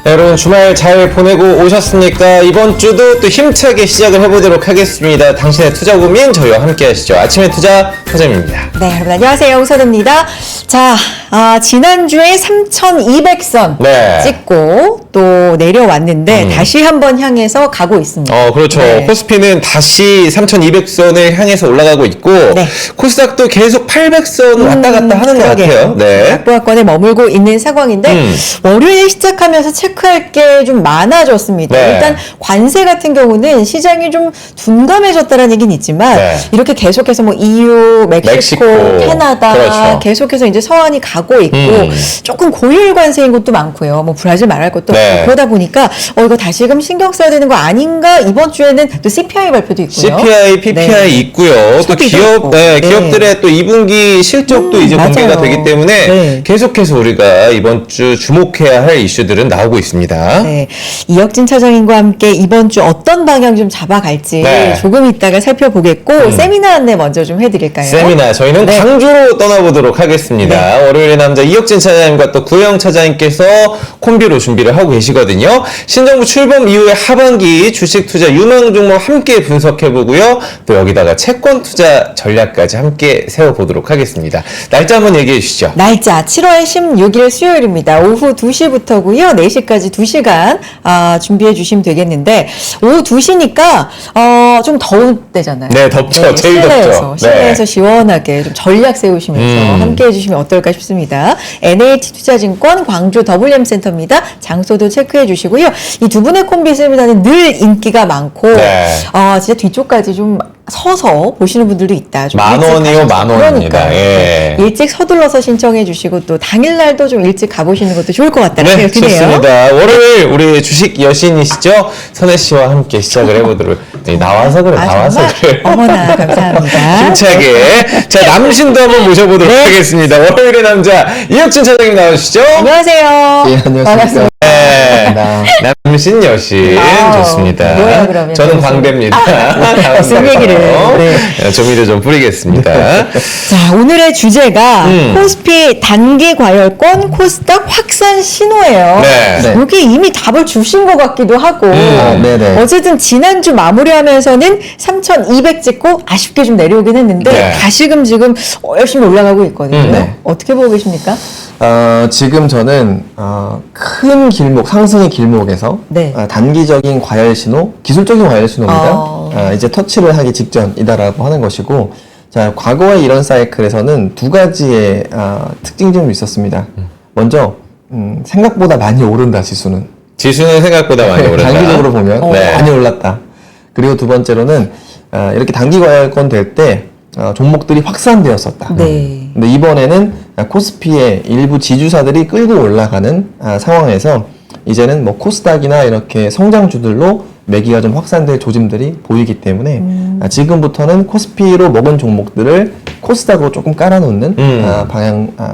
네, 여러분 주말 잘 보내고 오셨습니까? 이번 주도 또 힘차게 시작을 해보도록 하겠습니다. 당신의 투자 고민 저희와 함께 하시죠. 아침의 투자 서점입니다. 네, 여러분 안녕하세요. 홍서도입니다. 자, 지난주에 3,200선 네. 찍고 또 내려왔는데 다시 한번 향해서 가고 있습니다. 그렇죠. 네. 코스피는 다시 3,200선을 향해서 올라가고 있고 네. 코스닥도 계속 800선 왔다 갔다 하는 것 같아요. 네. 약보합권에 머물고 있는 상황인데 월요일 시작하면서 체크할 게 좀 많아졌습니다. 네. 일단 관세 같은 경우는 시장이 좀 둔감해졌다는 얘기는 있지만 네. 이렇게 계속해서 뭐 EU, 멕시코, 캐나다 그렇죠. 계속해서 이제 서한이 가고 있고 조금 고율 관세인 곳도 많고요. 뭐 브라질 말할 것도 네. 없고 그러다 보니까 이거 다시금 신경 써야 되는 거 아닌가? 이번 주에는 또 CPI 발표도 있고요. CPI, PPI 네. 있고요. 또 소비도 기업, 있고. 네, 네. 기업들의 또 2분기 실적도 이제 맞아요. 공개가 되기 때문에 네. 계속해서 우리가 이번 주 주목해야 할 이슈들은 나오고 있습니다. 네, 이혁진 차장님과 함께 이번 주 어떤 방향 좀 잡아갈지 네. 조금 이따가 살펴보겠고 세미나 안내 먼저 좀 해드릴까요? 세미나 저희는 네. 광주로 떠나보도록 하겠습니다. 월요일의 남자 이혁진 차장님과 또 구영 차장님께서 콤비로 준비를 하고 계시거든요. 신정부 출범 이후의 하반기 주식 투자 유망 종목 함께 분석해보고요. 또 여기다가 채권 투자 전략까지 함께 세워보도록 하겠습니다. 날짜 한번 얘기해 주시죠. 날짜 7월 16일 수요일입니다. 오후 2시부터고요. 4시까지 2시간 준비해 주시면 되겠는데 오후 2시니까 좀 더운 때잖아요. 네, 덥죠. 제일 덥죠. 네. 실내에서 시원하게 좀 전략 세우시면서 함께 해주시면 어떨까 싶습니다. NH투자증권 광주 WM센터입니다. 장소도 체크해 주시고요. 이 두 분의 콤비 세미나는 늘 인기가 많고 네. 진짜 뒤쪽까지 좀 서서 보시는 분들도 있다. 좀 10,000원이요, 일찍 10,000원입니다. 그러니까요. 예. 네. 일찍 서둘러서 신청해 주시고 또 당일날도 좀 일찍 가보시는 것도 좋을 것 같다는 네, 생각이 드네요. 좋습니다. 월요일 우리 주식 여신이시죠? 선혜 씨와 함께 시작을 해보도록. 네, 나와서 그래, 나와서 정말? 그래. 어머나 감사합니다. 힘차게. 자, 남신도 한번 모셔보도록 네. 하겠습니다. 월요일의 남자 이혁진 차장님 나오시죠? 안녕하세요. 예, 안녕하십니까. 반갑습니다. 네. 남신 여신 아우, 좋습니다. 뭐야, 그러면. 저는 광대입니다. 다음 무슨 얘기를. 네. 조미료 좀 뿌리겠습니다. 자, 오늘의 주제가 코스피 단기 과열권 코스닥 확산 신호예요. 네. 네. 여기 이미 답을 주신 것 같기도 하고. 네네. 어쨌든 지난주 마무리하면서는 3,200 찍고 아쉽게 좀 내려오긴 했는데 네. 다시금 지금 열심히 올라가고 있거든요. 네. 어떻게 보고 계십니까? 지금 저는 큰 길목, 상승의 길목에서 네. 단기적인 과열 신호, 기술적인 과열 신호입니다. 이제 터치를 하기 직전이다라고 하는 것이고, 자, 과거의 이런 사이클에서는 두 가지의 특징이 좀 있었습니다. 먼저 생각보다 많이 오른다, 지수는. 지수는 생각보다 많이 오른다. 단기적으로 보면 네. 많이 올랐다. 그리고 두 번째로는 이렇게 단기 과열권 될 때 종목들이 확산되었었다. 네. 근데 이번에는 코스피의 일부 지주사들이 끌고 올라가는 상황에서 이제는 뭐 코스닥이나 이렇게 성장주들로 매기가 좀 확산될 조짐들이 보이기 때문에 지금부터는 코스피로 먹은 종목들을 코스닥으로 조금 깔아놓는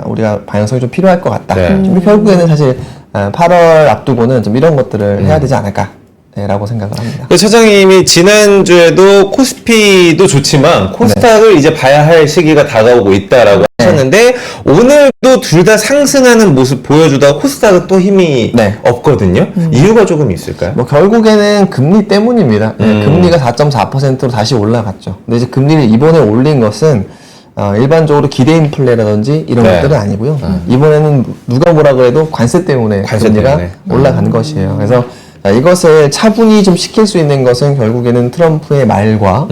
우리가 방향성이 좀 필요할 것 같다. 네. 좀 결국에는 사실 8월 앞두고는 좀 이런 것들을 해야 되지 않을까. 라고 생각을 합니다. 그 차장님이 지난주에도 코스피도 좋지만 코스닥을 이제 봐야 할 시기가 다가오고 있다라고 하셨는데 오늘도 둘 다 상승하는 모습 보여주다가 코스닥은 또 힘이 네. 없거든요. 이유가 조금 있을까요? 뭐 결국에는 금리 때문입니다. 금리가 4.4%로 다시 올라갔죠. 근데 이제 금리를 이번에 올린 것은 일반적으로 기대 인플레라든지 이런 네. 것들은 아니고요. 이번에는 누가 뭐라 그래도 관세 때문에 관세 금리가 때문에. 올라간 것이에요. 그래서 이것을 차분히 좀 시킬 수 있는 것은 결국에는 트럼프의 말과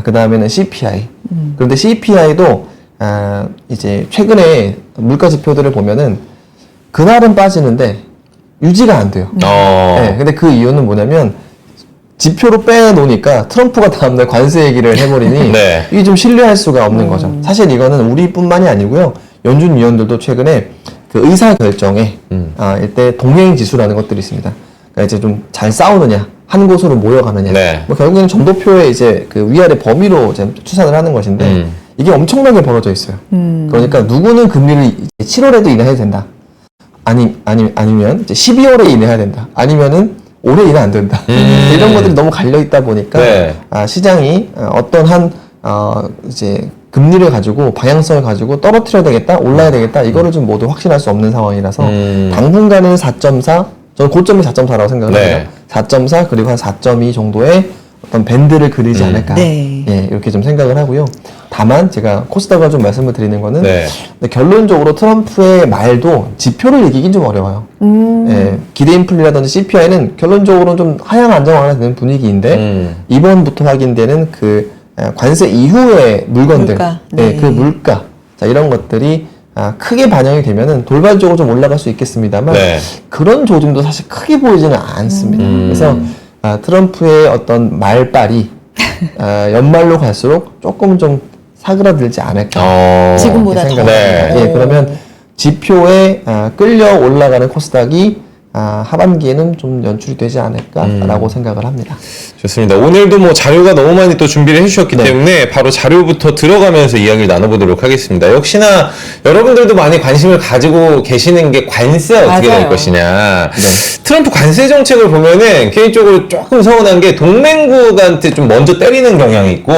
그 다음에는 CPI. 그런데 CPI도 이제 최근에 물가 지표들을 보면은 그날은 빠지는데 유지가 안 돼요. 네, 근데 그 이유는 뭐냐면 지표로 빼놓으니까 트럼프가 다음날 관세 얘기를 해버리니 네. 이게 좀 신뢰할 수가 없는 거죠. 사실 이거는 우리뿐만이 아니고요. 연준 위원들도 최근에 그 의사 결정에 이때 동행 지수라는 것들이 있습니다. 그러니까 이제 좀 잘 싸우느냐, 한 곳으로 모여가느냐. 네. 뭐 결국에는 정도표의 이제 그 위아래 범위로 이제 추산을 하는 것인데 이게 엄청나게 벌어져 있어요. 그러니까 누구는 금리를 7월에도 인하해도 된다. 아니면 이제 12월에 인하해야 된다. 아니면은 올해 인하 안 된다. 이런 것들이 너무 갈려 있다 보니까 네. 시장이 어떤 한 이제 금리를 가지고 방향성을 가지고 떨어뜨려야 되겠다, 올라야 되겠다 이거를 좀 모두 확신할 수 없는 상황이라서 당분간은 4.4 저는 고점이 4.4라고 생각을 네. 합니다. 4.4 그리고 한 4.2 정도의 어떤 밴드를 그리지 않을까. 네. 예, 이렇게 좀 생각을 하고요. 다만 제가 코스닥을 좀 말씀을 드리는 거는 네. 근데 결론적으로 트럼프의 말도 지표를 이기긴 좀 어려워요. 예, 기대 인플레라든지 CPI는 결론적으로 좀 하향 안정화가 되는 분위기인데 이번부터 확인되는 그 관세 이후의 물건들, 물가. 예, 네. 그 물가, 자 이런 것들이 크게 반영이 되면은 돌발적으로 좀 올라갈 수 있겠습니다만 네. 그런 조짐도 사실 크게 보이지는 않습니다. 그래서 트럼프의 어떤 말빨이 연말로 갈수록 조금 좀 사그라들지 않을까. 지금보다 이렇게 더. 생각을 합니다. 네. 예, 그러면 지표에 끌려 올라가는 코스닥이 하반기에는 좀 연출이 되지 않을까라고 생각을 합니다. 좋습니다. 오늘도 뭐 자료가 너무 많이 또 준비를 해주셨기 네. 때문에 바로 자료부터 들어가면서 이야기를 나눠보도록 하겠습니다. 역시나 여러분들도 많이 관심을 가지고 계시는 게 관세 어떻게 맞아요. 될 것이냐. 네. 트럼프 관세 정책을 보면은 개인적으로 조금 서운한 게 동맹국한테 좀 먼저 때리는 경향이 있고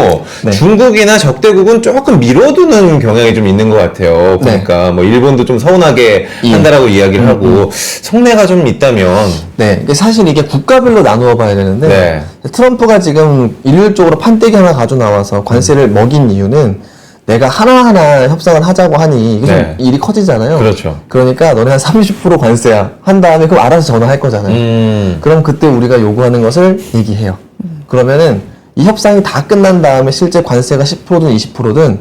네. 중국이나 중국이나 적대국은 조금 밀어두는 경향이 좀 있는 것 같아요. 보니까 뭐 일본도 좀 서운하게 한다라고 이야기를 하고 속내가 좀 있다면 네, 이게 사실 이게 국가별로 나누어 봐야 되는데 네. 트럼프가 지금 일률적으로 판때기 하나 가져 나와서 관세를 먹인 이유는 내가 하나하나 협상을 하자고 하니 이게 네. 좀 일이 커지잖아요. 그렇죠. 그러니까 너네 한 30% 관세야 한 다음에 그럼 알아서 전화할 거잖아요. 그럼 그때 우리가 요구하는 것을 얘기해요. 그러면은 이 협상이 다 끝난 다음에 실제 관세가 10%든 20%든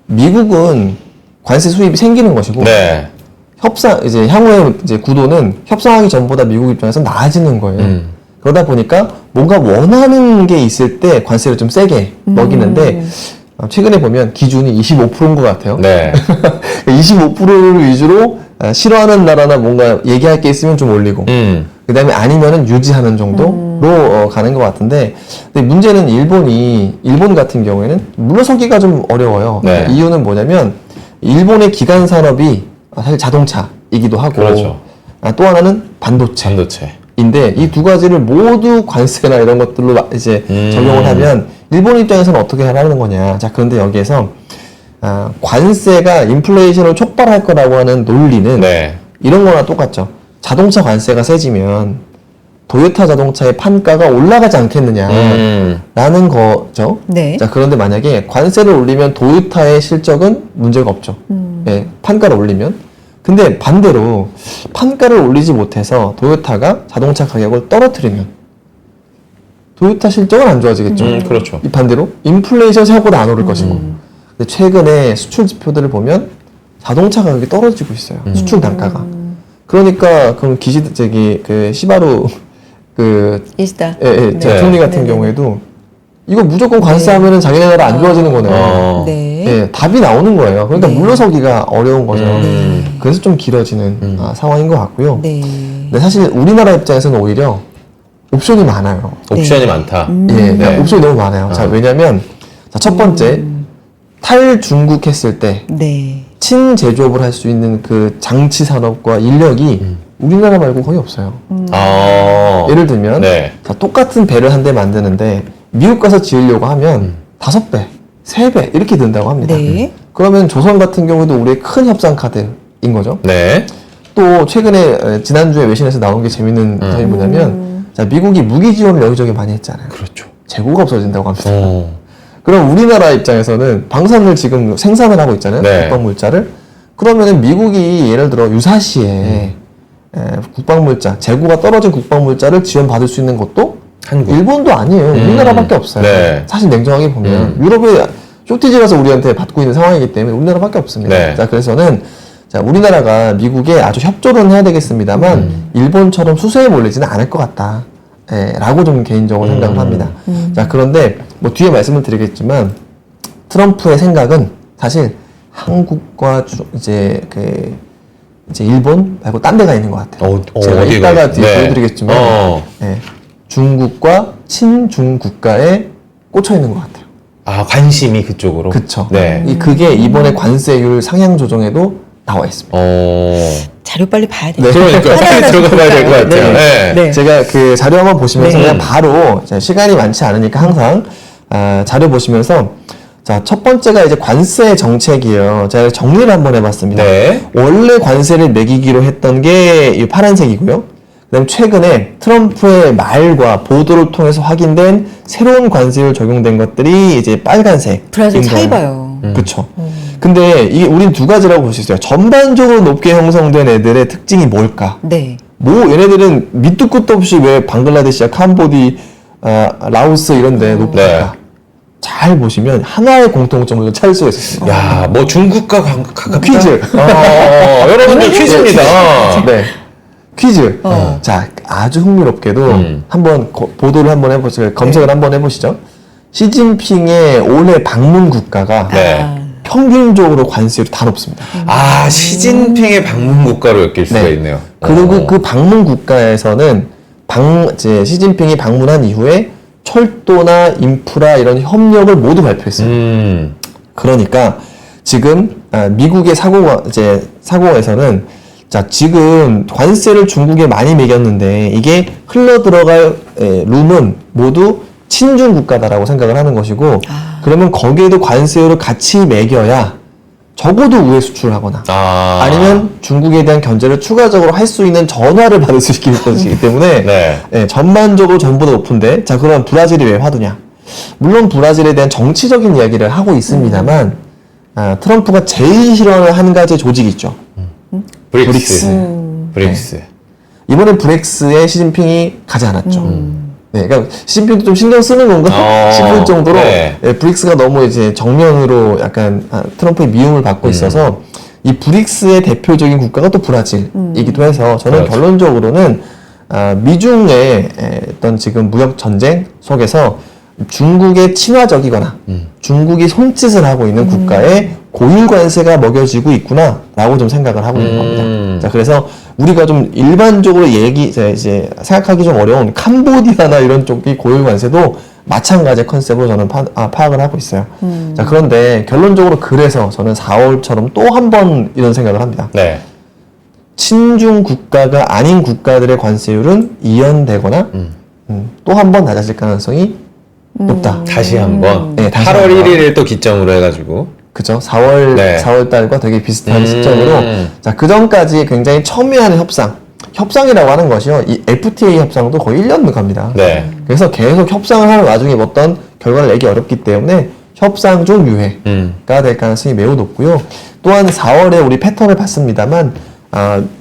미국은 관세 수입이 생기는 것이고 네. 이제 향후의 이제 구도는 협상하기 전보다 미국 입장에서 나아지는 거예요. 그러다 보니까 뭔가 원하는 게 있을 때 관세를 좀 세게 먹이는데 최근에 보면 기준이 25%인 것 같아요. 네. 25%를 위주로 싫어하는 나라나 뭔가 얘기할 게 있으면 좀 올리고 그 다음에 아니면은 유지하는 정도로 가는 것 같은데 근데 문제는 일본 같은 경우에는 물러서기가 좀 어려워요. 네. 이유는 뭐냐면 일본의 기간 산업이 사실 자동차이기도 하고 그렇죠. 또 하나는 반도체인데 이 두 가지를 모두 관세나 이런 것들로 이제 적용을 하면 일본 입장에서는 어떻게 하라는 거냐. 자, 그런데 여기에서 관세가 인플레이션을 촉발할 거라고 하는 논리는 네. 이런 거나 똑같죠. 자동차 관세가 세지면 도요타 자동차의 판가가 올라가지 않겠느냐라는 거죠. 네. 자, 그런데 만약에 관세를 올리면 도요타의 실적은 문제가 없죠. 예, 판가를 올리면. 근데 반대로 판가를 올리지 못해서 도요타가 자동차 가격을 떨어뜨리면 도요타 실적은 안 좋아지겠죠. 그렇죠. 이 반대로 인플레이션 생각보다 안 오를 것이고. 근데 최근에 수출 지표들을 보면 자동차 가격이 떨어지고 있어요. 수출 단가가. 그러니까 그럼 그 시바루 이스다. 예, 네. 총리 같은 네네. 경우에도 이거 무조건 관세하면은 자기네 나라 안 좋아지는 거네요. 네. 예, 답이 나오는 거예요. 그러니까 네. 물러서기가 어려운 거죠. 그래서 좀 길어지는 상황인 것 같고요. 네. 근데 사실 우리나라 입장에서는 오히려 옵션이 많아요. 옵션이 많다. 예, 네. 옵션이 너무 많아요. 자, 왜냐면 자, 첫 번째 탈중국 했을 때 네. 친제조업을 할 수 있는 그 장치 산업과 인력이 우리나라 말고 거의 없어요. 예를 들면 네. 자, 똑같은 배를 한 대 만드는데 미국 가서 지으려고 하면 5배, 3배 이렇게 든다고 합니다. 네. 그러면 조선 같은 경우도 우리의 큰 협상 카드인 거죠. 네. 또 최근에 지난주에 외신에서 나온 게 재밌는 점이 뭐냐면 자, 미국이 무기 지원을 여기저기 많이 했잖아요. 그렇죠. 재고가 없어진다고 합니다. 어. 그럼 우리나라 입장에서는 방산을 지금 생산을 하고 있잖아요. 네. 국방물자를. 그러면은 미국이 예를 들어 유사시에 국방물자, 재고가 떨어진 국방물자를 지원받을 수 있는 것도 한국. 일본도 아니에요. 우리나라밖에 없어요. 네. 사실 냉정하게 보면 유럽의 쇼티지라서 우리한테 받고 있는 상황이기 때문에 우리나라밖에 없습니다. 네. 자, 그래서는 자, 우리나라가 미국에 아주 협조는 해야 되겠습니다만 일본처럼 수세에 몰리지는 않을 것 같다. 라고 좀 개인적으로 생각을 합니다. 자, 그런데 뭐 뒤에 말씀을 드리겠지만 트럼프의 생각은 사실 한국과 이제 일본 말고 딴 데가 있는 것 같아요. 제가 어디가 이따가 있- 뒤에 네. 보여드리겠지만 중국과 친중 국가에 꽂혀 있는 것 같아요. 아, 관심이 그쪽으로. 그쵸. 네. 그게 이번에 관세율 상향 조정에도 나와 있습니다. 자료 빨리 봐야 돼요. 그러니까 빨리 들어가 봐야 될 것 같아요. 네. 네. 제가 그 자료 한번 보시면서 네. 그냥 바로 시간이 많지 않으니까 항상 자료 보시면서 자, 첫 번째가 이제 관세 정책이에요. 제가 정리를 한번 해봤습니다. 네. 원래 관세를 매기기로 했던 게 이 파란색이고요. 그다음 최근에 트럼프의 말과 보도를 통해서 확인된 새로운 관세율 적용된 것들이 이제 빨간색. 브라질 차이 봐요. 그렇죠. 근데 이게 우린 두 가지라고 볼 수 있어요. 전반적으로 높게 형성된 애들의 특징이 뭘까? 네. 얘네들은 밑도 끝도 없이 왜 방글라데시야, 캄보디, 라오스 이런데 높을까? 잘 보시면 하나의 공통점을 찾을 수가 있었습니다. 야, 뭐 중국과 가깝다. 퀴즈. 여러분들 퀴즈입니다. 네. 퀴즈. 자, 아주 흥미롭게도 한번 보도를 한번 해보시죠. 검색을 한번 해보시죠. 시진핑의 올해 방문 국가가 네. 평균적으로 관세율이 다 높습니다. 아, 시진핑의 방문 국가로 엮일 수가 있네요. 그리고 그 방문 국가에서는 이제 시진핑이 방문한 이후에 철도나 인프라 이런 협력을 모두 발표했어요. 그러니까 지금 미국의 사공에서는 자, 지금 관세를 중국에 많이 매겼는데 이게 흘러 들어갈 룸은 모두 친중 국가다라고 생각을 하는 것이고 그러면 거기에도 관세율을 같이 매겨야 적어도 우회 수출을 하거나 아니면 중국에 대한 견제를 추가적으로 할 수 있는 전화를 받을 수 있기 때문에 네. 전반적으로 전보다 높은데 자, 그럼 브라질이 왜 화두냐? 물론 브라질에 대한 정치적인 이야기를 하고 있습니다만 트럼프가 제일 싫어하는 한 가지 조직이 있죠. 브릭스. 이번에 브렉스에 시진핑이 가지 않았죠. 네, 그러니까 시진핑도 좀 신경 쓰는 건가 싶을 정도로 브릭스가 너무 이제 정면으로 약간 트럼프의 미움을 받고 있어서 이 브릭스의 대표적인 국가가 또 브라질이기도 해서 저는 결론적으로는 미중의 어떤 지금 무역 전쟁 속에서 중국의 친화적이거나 중국이 손짓을 하고 있는 국가에 고율 관세가 먹여지고 있구나라고 좀 생각을 하고 있는 겁니다. 자, 그래서 우리가 좀 일반적으로 이제 생각하기 좀 어려운 캄보디아나 이런 쪽이 고율 관세도 마찬가지 컨셉으로 저는 파악을 하고 있어요. 자, 그런데 결론적으로 그래서 저는 4월처럼 또 한 번 이런 생각을 합니다. 네. 친중 국가가 아닌 국가들의 관세율은 이연되거나 또 한 번 낮아질 가능성이 높다. 다시 한번. 네, 다시 8월 한 번. 1일을 또 기점으로 해가지고. 그죠? 4월 달과 되게 비슷한 시점으로 자, 그 전까지 굉장히 첨예한 협상이라고 하는 것이요. 이 FTA 협상도 거의 1년 갑니다. 네. 그래서 계속 협상을 하는 와중에 어떤 결과를 내기 어렵기 때문에 협상 중 유예가 될 가능성이 매우 높고요. 또한 4월에 우리 패턴을 봤습니다만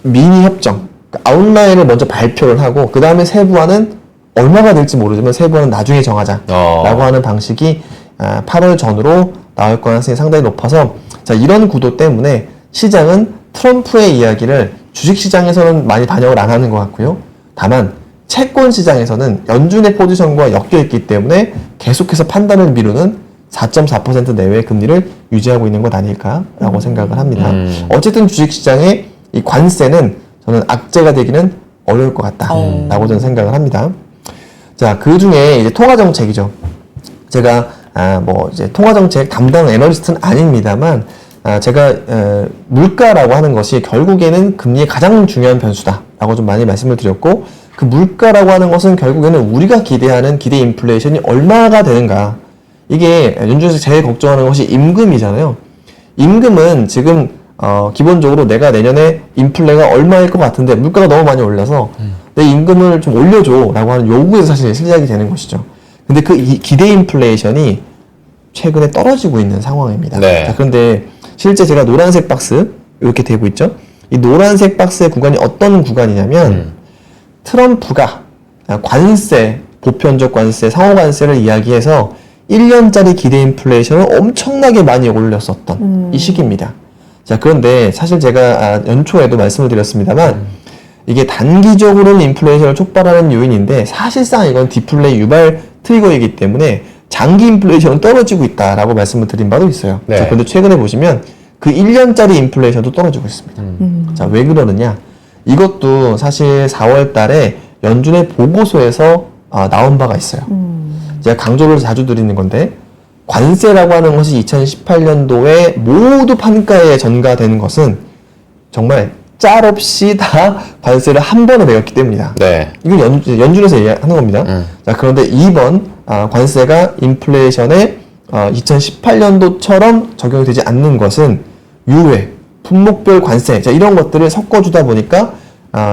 미니 협정, 아웃라인을 먼저 발표를 하고 그 다음에 세부화는 얼마가 될지 모르지만 세부화는 나중에 정하자라고 하는 방식이 8월 전으로 나올 가능성이 상당히 높아서 자, 이런 구도 때문에 시장은 트럼프의 이야기를 주식시장에서는 많이 반영을 안 하는 것 같고요. 다만 채권 시장에서는 연준의 포지션과 엮여있기 때문에 계속해서 판단을 미루는 4.4% 내외의 금리를 유지하고 있는 것 아닐까라고 생각을 합니다. 어쨌든 주식시장의 이 관세는 저는 악재가 되기는 어려울 것 같다라고 저는 생각을 합니다. 자, 그 중에 이제 통화정책이죠. 제가 이제 통화정책 담당 애널리스트는 아닙니다만 제가 물가라고 하는 것이 결국에는 금리의 가장 중요한 변수다라고 좀 많이 말씀을 드렸고 그 물가라고 하는 것은 결국에는 우리가 기대하는 기대 인플레이션이 얼마가 되는가 이게 연준에서 제일 걱정하는 것이 임금이잖아요. 임금은 지금 기본적으로 내가 내년에 인플레가 얼마일 것 같은데 물가가 너무 많이 올라서 내 임금을 좀 올려줘 라고 하는 요구에서 사실 시작이 되는 것이죠. 근데 그 기대 인플레이션이 최근에 떨어지고 있는 상황입니다. 네. 자, 그런데 실제 제가 노란색 박스 이렇게 되고 있죠. 이 노란색 박스의 구간이 어떤 구간이냐면 트럼프가 관세, 보편적 관세, 상호 관세를 이야기해서 1년짜리 기대 인플레이션을 엄청나게 많이 올렸었던 이 시기입니다. 자, 그런데 사실 제가 연초에도 말씀을 드렸습니다만 이게 단기적으로는 인플레이션을 촉발하는 요인인데 사실상 이건 디플레이 유발 트리거이기 때문에 장기 인플레이션은 떨어지고 있다라고 말씀을 드린 바도 있어요. 네. 자, 그런데 최근에 보시면 그 1년짜리 인플레이션도 떨어지고 있습니다. 자, 왜 그러느냐? 이것도 사실 4월 달에 연준의 보고서에서 나온 바가 있어요. 제가 강조를 자주 드리는 건데 관세라고 하는 것이 2018년도에 모두 판가에 전가되는 것은 정말 짤 없이 다 관세를 한 번에 매겼기 때문이다. 네. 이건 연준에서 얘기하는 겁니다. 자, 그런데 이번 관세가 인플레이션에 2018년도처럼 적용이 되지 않는 것은 유예, 품목별 관세, 자, 이런 것들을 섞어주다 보니까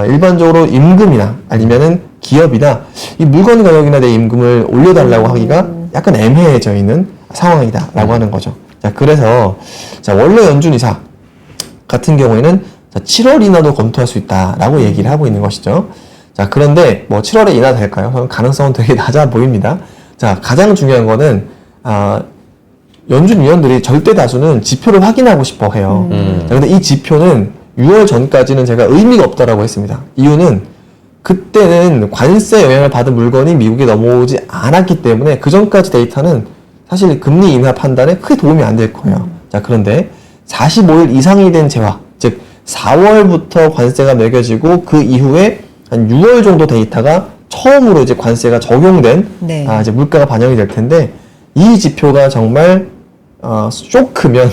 일반적으로 임금이나 아니면은 기업이나 이 물건 가격이나 내 임금을 올려달라고 하기가 약간 애매해져 있는 상황이다라고 하는 거죠. 자, 그래서 자, 원래 연준이사 같은 경우에는 자, 7월 인하도 검토할 수 있다라고 얘기를 하고 있는 것이죠. 자, 그런데 뭐 7월에 인하 될까요? 저는 가능성은 되게 낮아 보입니다. 자, 가장 중요한 거는 연준 위원들이 절대 다수는 지표를 확인하고 싶어 해요. 자, 근데 이 지표는 6월 전까지는 제가 의미가 없다라고 했습니다. 이유는 그때는 관세 영향을 받은 물건이 미국에 넘어오지 않았기 때문에 그 전까지 데이터는 사실 금리 인하 판단에 크게 도움이 안 될 거예요. 자, 그런데 45일 이상이 된 재화, 즉 4월부터 관세가 매겨지고 그 이후에 한 6월 정도 데이터가 처음으로 이제 관세가 적용된 네. 이제 물가가 반영이 될 텐데 이 지표가 정말 쇼크면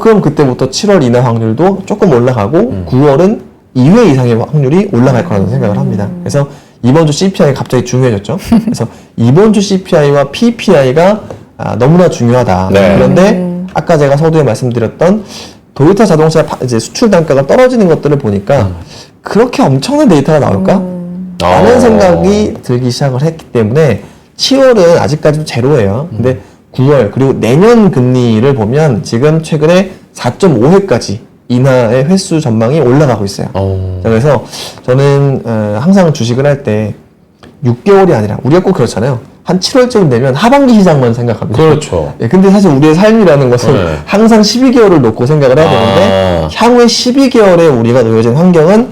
그럼 그때부터 7월 인하 확률도 조금 올라가고 9월은 2회 이상의 확률이 올라갈 거라고 생각을 합니다. 그래서 이번 주 CPI가 갑자기 중요해졌죠. 그래서 이번 주 CPI와 PPI가 너무나 중요하다. 네. 그런데 아까 제가 서두에 말씀드렸던 도요타 자동차 이제 수출 단가가 떨어지는 것들을 보니까 그렇게 엄청난 데이터가 나올까? 라는 생각이 들기 시작을 했기 때문에 7월은 아직까지도 제로예요. 근데 9월 그리고 내년 금리를 보면 지금 최근에 4.5회까지 인하의 횟수 전망이 올라가고 있어요. 자, 그래서 저는 항상 주식을 할 때 6개월이 아니라 우리가 꼭 그렇잖아요. 한 7월쯤 되면 하반기 시장만 생각합니다. 그렇죠. 예, 근데 사실 우리의 삶이라는 것은 네. 항상 12개월을 놓고 생각을 해야 되는데 향후에 12개월에 우리가 놓여진 환경은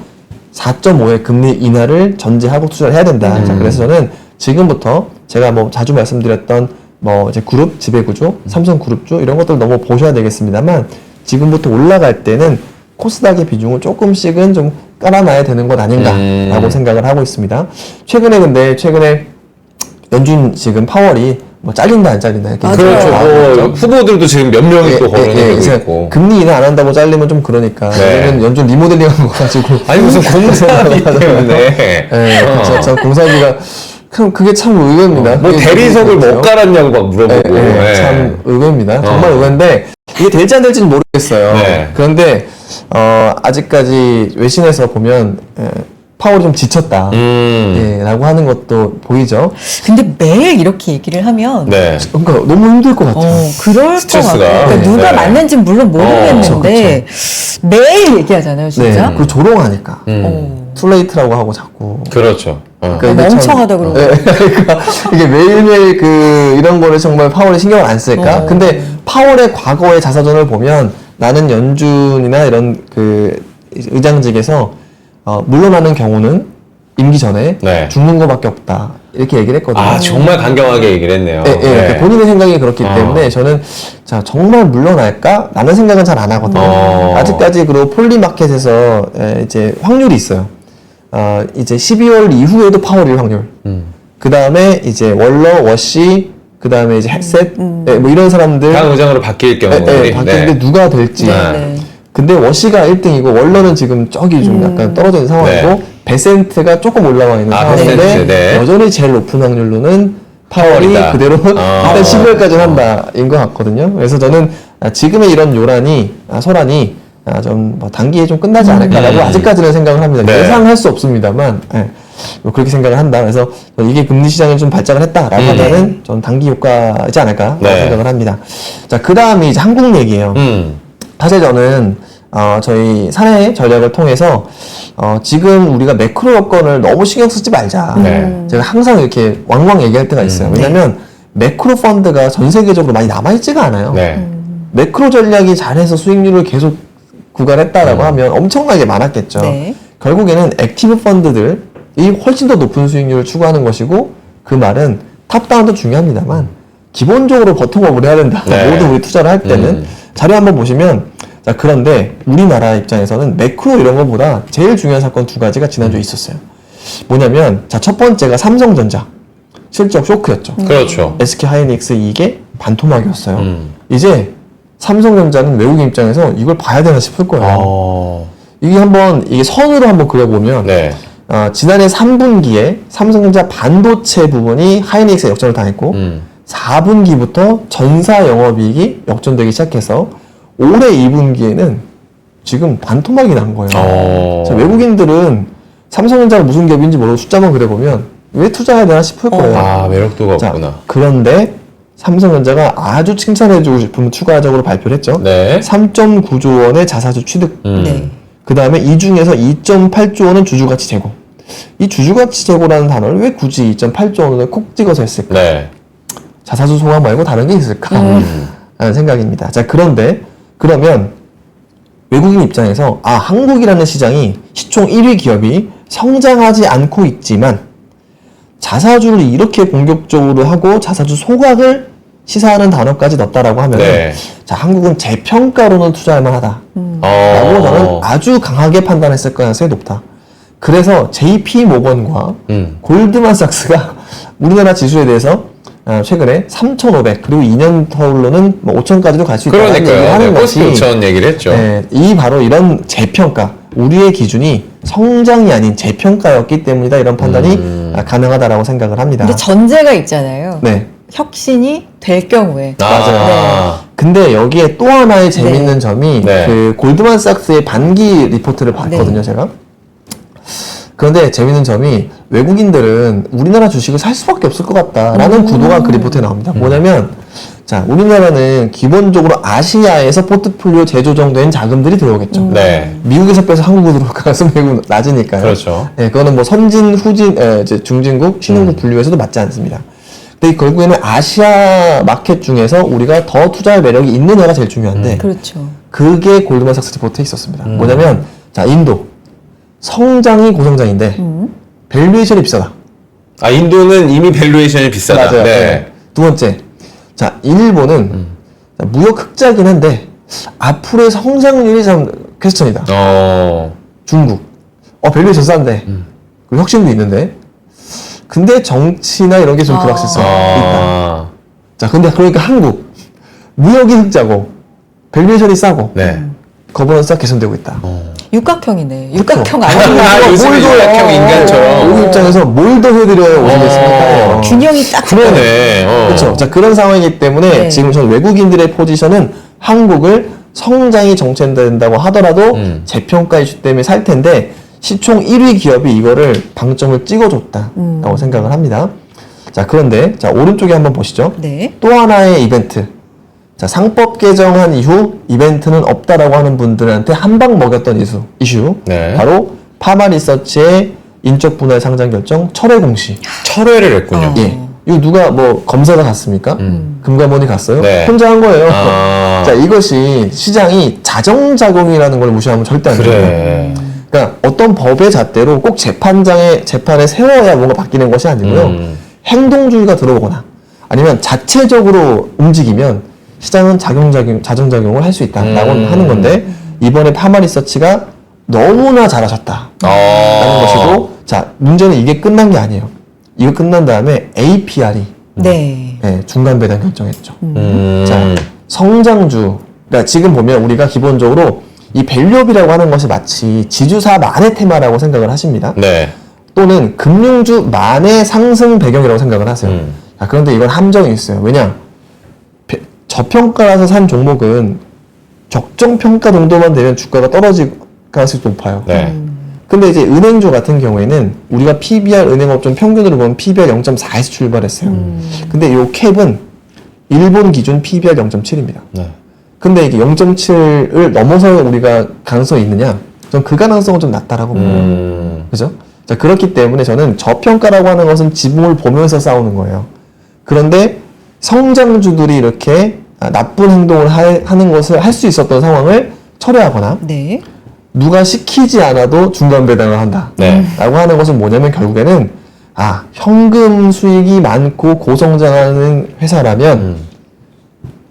4.5의 금리 인하를 전제하고 투자를 해야 된다. 자, 그래서 저는 지금부터 제가 뭐 자주 말씀드렸던 뭐 이제 그룹, 지배구조, 삼성그룹주 이런 것들 너무 보셔야 되겠습니다만 지금부터 올라갈 때는 코스닥의 비중을 조금씩은 좀 깔아놔야 되는 것 아닌가라고 생각을 하고 있습니다. 최근에 연준 지금 파월이 뭐 잘린다 안 잘린다 이렇게 그렇죠. 뭐 후보들도 지금 몇 명이 또 거론해주고 있고. 금리 인하 안 한다고 잘리면 좀 그러니까 네. 왜냐면 연준 리모델링한 거 가지고 아니 무슨 공사비 때문에. 그렇죠. 저 공사비가 그게 참 의외입니다. 뭐 그게 대리석을 그렇죠. 못 깔았냐고 막 물어보고. 네. 참 의외입니다. 정말 의외인데 이게 될지 안 될지는 모르겠어요. 네. 그런데 아직까지 외신에서 보면 파월이 좀 지쳤다. 라고 하는 것도 보이죠. 근데 매일 이렇게 얘기를 하면 네. 그러니까 너무 힘들 것 같아요. 그럴 것 스트레스가. 같아요. 그러니까 누가 네. 맞는지는 물론 모르겠는데 매일 얘기하잖아요, 진짜. 네, 그 조롱하니까. 어. 투레이트라고 하고 자꾸. 그렇죠. 그러니까 이게 멍청하다 그러고. 그러니까 이게 매일매일 이런 거를 정말 파월이 신경을 안 쓸까? 근데 파월의 과거의 자서전을 보면 나는 연준이나 이런 의장직에서 물러나는 경우는 임기 전에 네. 죽는 것밖에 없다. 이렇게 얘기를 했거든요. 아 정말 강경하게 얘기를 했네요. 예, 네. 본인의 생각이 그렇기 때문에 저는 자 정말 물러날까? 라는 생각은 잘 안 하거든요. 아직까지 그리고 폴리마켓에서 이제 확률이 있어요. 이제 12월 이후에도 파월일 확률. 그 다음에 이제 월러, 워시, 그 다음에 이제 햇셋, 뭐 이런 사람들. 당 의장으로 바뀔 경우들이. 바뀌는데 누가 될지. 네. 근데 워시가 1등이고 월러는 지금 저기 좀 약간 떨어져 있는 상황이고 네. 베센트가 조금 올라와 있는 상황인데 베센트, 네. 여전히 제일 높은 확률로는 파월이 파월이다. 그대로 일단 12월까지 한다인 것 같거든요. 그래서 저는 지금의 이런 소란이 좀 뭐 단기에 좀 끝나지 않을까라고 아직까지는 생각을 합니다. 네. 예상할 수 없습니다만 뭐 그렇게 생각을 한다. 그래서 이게 금리 시장이 좀 발작을 했다라고 하면은 전 단기 효과이지 않을까라고 네. 생각을 합니다. 자, 그 다음이 이제 한국 얘기예요. 사실 저는 저희 사내 전략을 통해서 지금 우리가 매크로 여건을 너무 신경 쓰지 말자. 네. 제가 항상 이렇게 왕왕 얘기할 때가 있어요. 왜냐면 매크로 펀드가 전 세계적으로 많이 남아있지가 않아요. 네. 매크로 전략이 잘해서 수익률을 계속 구간했다라고 하면 엄청나게 많았겠죠. 네. 결국에는 액티브 펀드들이 훨씬 더 높은 수익률을 추구하는 것이고 그 말은 탑다운도 중요합니다만 기본적으로 버텀업을 해야 된다. 네. 모든 우리 투자를 할 때는 자료 한번 보시면 자 그런데 우리나라 입장에서는 매크로 이런 것보다 제일 중요한 사건 두 가지가 지난주에 있었어요. 뭐냐면 자 첫 번째가 삼성전자 실적 쇼크였죠. 그렇죠. SK 하이닉스 이게 반토막이었어요. 이제 삼성전자는 외국인 입장에서 이걸 봐야 되나 싶을 거예요. 이게 선으로 한번 그려보면 네. 지난해 3분기에 삼성전자 반도체 부분이 하이닉스에 역전을 당했고 4분기부터 전사 영업이익이 역전되기 시작해서 올해 2분기에는 지금 반토막이 난 거예요. 어. 외국인들은 삼성전자가 무슨 기업인지 모르고 숫자만 그려보면 왜 투자해야 되나 싶을 거예요. 아, 매력도가 자, 없구나. 그런데 삼성전자가 아주 칭찬해주고 싶으면 추가적으로 발표를 했죠. 네. 3.9조 원의 자사주 취득. 네. 그 다음에 이 중에서 2.8조 원은 주주가치 제고. 이 주주가치 제고라는 단어를 왜 굳이 2.8조 원을 콕 찍어서 했을까? 네. 자사주 소각 말고 다른 게 있을까? 라는 생각입니다. 자, 그런데 그러면 외국인 입장에서 한국이라는 시장이 시총 1위 기업이 성장하지 않고 있지만 자사주를 이렇게 공격적으로 하고 자사주 소각을 시사하는 단어까지 넣었다라고 하면 네. 자, 한국은 재평가로는 투자할 만하다. 라고 저는 아주 강하게 판단했을 가능성이 높다. 그래서 JP 모건과 골드만삭스가 우리나라 지수에 대해서 최근에 3,500 그리고 2년 터울로는 5,000까지도 갈 수 있다는 얘기를 그러니까요. 하는 네, 것이 코스피 5천 얘기를 했죠. 네, 이 바로 이런 재평가 우리의 기준이 성장이 아닌 재평가였기 때문이다 이런 판단이 가능하다라고 생각을 합니다. 근데 전제가 있잖아요. 네. 혁신이 될 경우에. 맞아요. 근데 여기에 또 하나의 재밌는 점이 네. 그 골드만삭스의 반기 리포트를 봤거든요, 네. 제가. 그런데 재밌는 점이 외국인들은 우리나라 주식을 살 수밖에 없을 것 같다라는 구도가 그 리포트에 나옵니다. 뭐냐면 자, 우리나라는 기본적으로 아시아에서 포트폴리오 재조정된 자금들이 들어오겠죠. 네. 미국에서 빼서 한국으로 들어올 가능성이 매우 낮으니까요. 그렇죠. 네, 그거는 뭐 선진, 후진, 이제 중진국, 신흥국 분류에서도 맞지 않습니다. 근데 결국에는 아시아 마켓 중에서 우리가 더 투자할 매력이 있느냐가 제일 중요한데 그렇죠. 그게 골드만삭스 리포트에 있었습니다. 뭐냐면 자, 인도 성장이 고성장인데 밸류에이션이 비싸다. 인도는 이미 밸류에이션이 비싸다. 맞아요. 네. 두 번째, 자, 일본은 무역 흑자긴 한데 앞으로의 성장률이 참 퀘스천이다. 중국, 밸류에이션 싼데 그리고 혁신도 있는데 근데 정치나 이런 게 좀 불확실성이 있다. 자, 근데 그러니까 한국 무역이 흑자고 밸류에이션이 싸고 네. 거버넌스가 개선되고 있다. 육각형이네. 그렇죠. 육각형 아니에요. 요즘에 육각형 인간처럼. 우리 입장에서 뭘 더 해드려야 오시겠습니까? 균형이 딱 그러네. 그렇죠. 자, 그런 상황이기 때문에 네. 지금 저는 외국인들의 포지션은 한국을 성장이 정체된다고 하더라도 재평가 이슈 때문에 살 텐데 시총 1위 기업이 이거를 방점을 찍어줬다라고 생각을 합니다. 자, 그런데 자, 오른쪽에 한번 보시죠. 네. 또 하나의 이벤트. 자, 상법 개정한 이후 이벤트는 없다라고 하는 분들한테 한 방 먹였던 이슈. 네. 바로 파마리서치의 인적 분할 상장 결정 철회 공시. 철회를 했군요. 예. 이거 누가 뭐 검사가 갔습니까? 금감원이 갔어요? 네. 혼자 한 거예요. 아. 자, 이것이 시장이 자정작용이라는 걸 무시하면 절대 안 돼요. 그래. 그러니까 어떤 법의 잣대로 꼭 재판에 세워야 뭔가 바뀌는 것이 아니고요. 행동주의가 들어오거나 아니면 자체적으로 움직이면 시장은 자정작용을 할 수 있다라고 하는 건데 이번에 파마리서치가 너무나 잘하셨다라는 것이고 자, 문제는 이게 끝난 게 아니에요. 이거 끝난 다음에 APR이 네. 중간 배당 결정했죠. 음. 자, 성장주. 그러니까 지금 보면 우리가 기본적으로 이 밸류업이라고 하는 것이 마치 지주사만의 테마라고 생각을 하십니다. 네. 또는 금융주만의 상승 배경이라고 생각을 하세요. 자, 그런데 이건 함정이 있어요. 왜냐? 저평가라서 산 종목은 적정평가 정도만 되면 주가가 떨어질 가능성이 높아요. 네. 근데 이제 은행주 같은 경우에는 우리가 PBR 은행업종 평균으로 보면 PBR 0.4에서 출발했어요. 근데 이 캡은 일본 기준 PBR 0.7입니다. 네. 근데 이게 0.7을 넘어서 우리가 가능성이 있느냐? 전 그 가능성은 좀 낮다라고 봅니다. 그죠? 자, 그렇기 때문에 저는 저평가라고 하는 것은 지붕을 보면서 싸우는 거예요. 그런데 성장주들이 이렇게 나쁜 행동을 하는 것을 할 수 있었던 상황을 철회하거나 네. 누가 시키지 않아도 중간 배당을 한다. 네. 라고 하는 것은 뭐냐면 결국에는 현금 수익이 많고 고성장하는 회사라면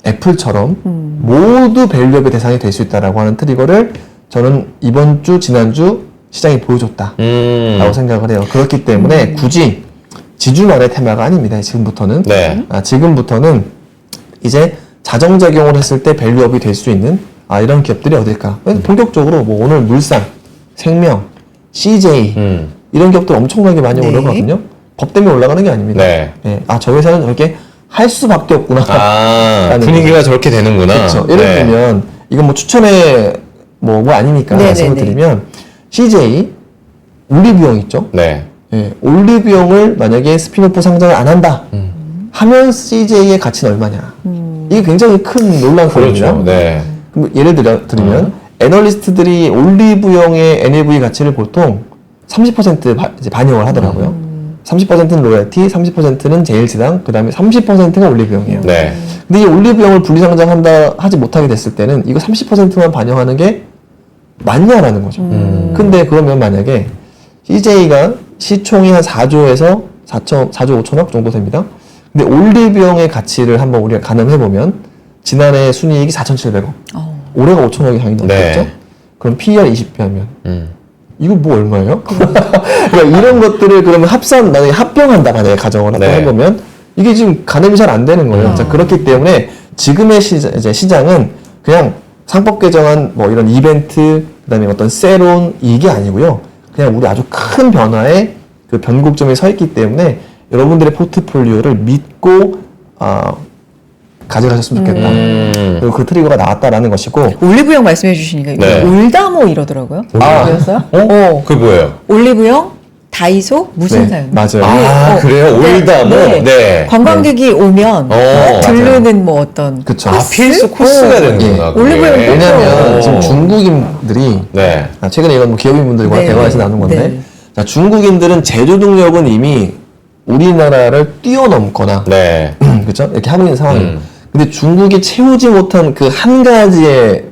애플처럼 모두 밸류업의 대상이 될 수 있다라고 하는 트리거를 저는 이번 주, 지난주 시장이 보여줬다라고 생각을 해요. 그렇기 때문에 굳이 지주만의 테마가 아닙니다. 지금부터는. 네. 지금부터는 이제 자정작용을 했을 때 밸류업이 될 수 있는 이런 기업들이 어딜까? 본격적으로 뭐 오늘 물산, 생명, CJ 이런 기업들 엄청나게 많이 네. 올라가거든요. 법 때문에 올라가는 게 아닙니다. 네. 저 회사는 저렇게 할 수밖에 없구나. 라는 분위기가 저렇게 되는구나. 그렇죠. 예를 네. 들면 이건 뭐 추천에 뭐 아니니까 네네네. 말씀을 드리면 CJ 올리브영 있죠? 네. 예, 올리브영을 만약에 스피노프 상장을 안 한다 하면 CJ의 가치는 얼마냐? 이게 굉장히 큰 논란거리입니다. 그렇죠. 네. 그럼 예를 들면 애널리스트들이 올리브영의 NAV 가치를 보통 30% 이제 반영을 하더라고요. 30%는 로열티, 30%는 제일지당, 그 다음에 30%가 올리브영이에요. 네. 근데 이 올리브영을 분리상장한다 하지 못하게 됐을 때는 이거 30%만 반영하는 게 맞냐라는 거죠. 근데 그러면 만약에 CJ가 시총이 한 4조에서 4조 5천억 정도 됩니다. 근데 올리브영의 가치를 한번 우리가 가늠해보면 지난해 순이익이 4,700억. 올해가 5천억이 당연히 넘겠죠? 네. 그럼 PER 20배 하면 이거 뭐 얼마예요? 그러니까 이런 것들을 그러면 만약에 합병한다 만약에 가정을 한번 네. 해보면 이게 지금 가늠이 잘 안 되는 거예요. 자, 그렇기 때문에 지금의 이제 시장은 그냥 상법 개정안 뭐 이런 이벤트 그다음에 어떤 세론 이게 아니고요. 그냥 우리 아주 큰 변화에 그 변곡점에 서 있기 때문에 여러분들의 포트폴리오를 믿고 가져가셨으면 좋겠다. 그리고 그 트리거가 나왔다라는 것이고 올리브영 말씀해 주시니까 이거 네. 올다모 이러더라고요. 보셨어요? 그게 뭐예요? 올리브영, 다이소, 무신사요. 맞아요. 아, 그래요? 올다모? 네. 관광객이 오면 들르는 뭐 어떤 그쵸. 아, 필수 코스가 되는구나. 그게. 올리브영 왜냐면 지금 오. 중국인들이 네. 최근에 이건 뭐 기업인분들과 네. 대화에서 나눈 건데 네. 자, 중국인들은 제조 능력은 이미 우리나라를 뛰어넘거나 네. 그렇죠? 이렇게 하고 있는 상황이에요. 근데 중국이 채우지 못한 그 한 가지의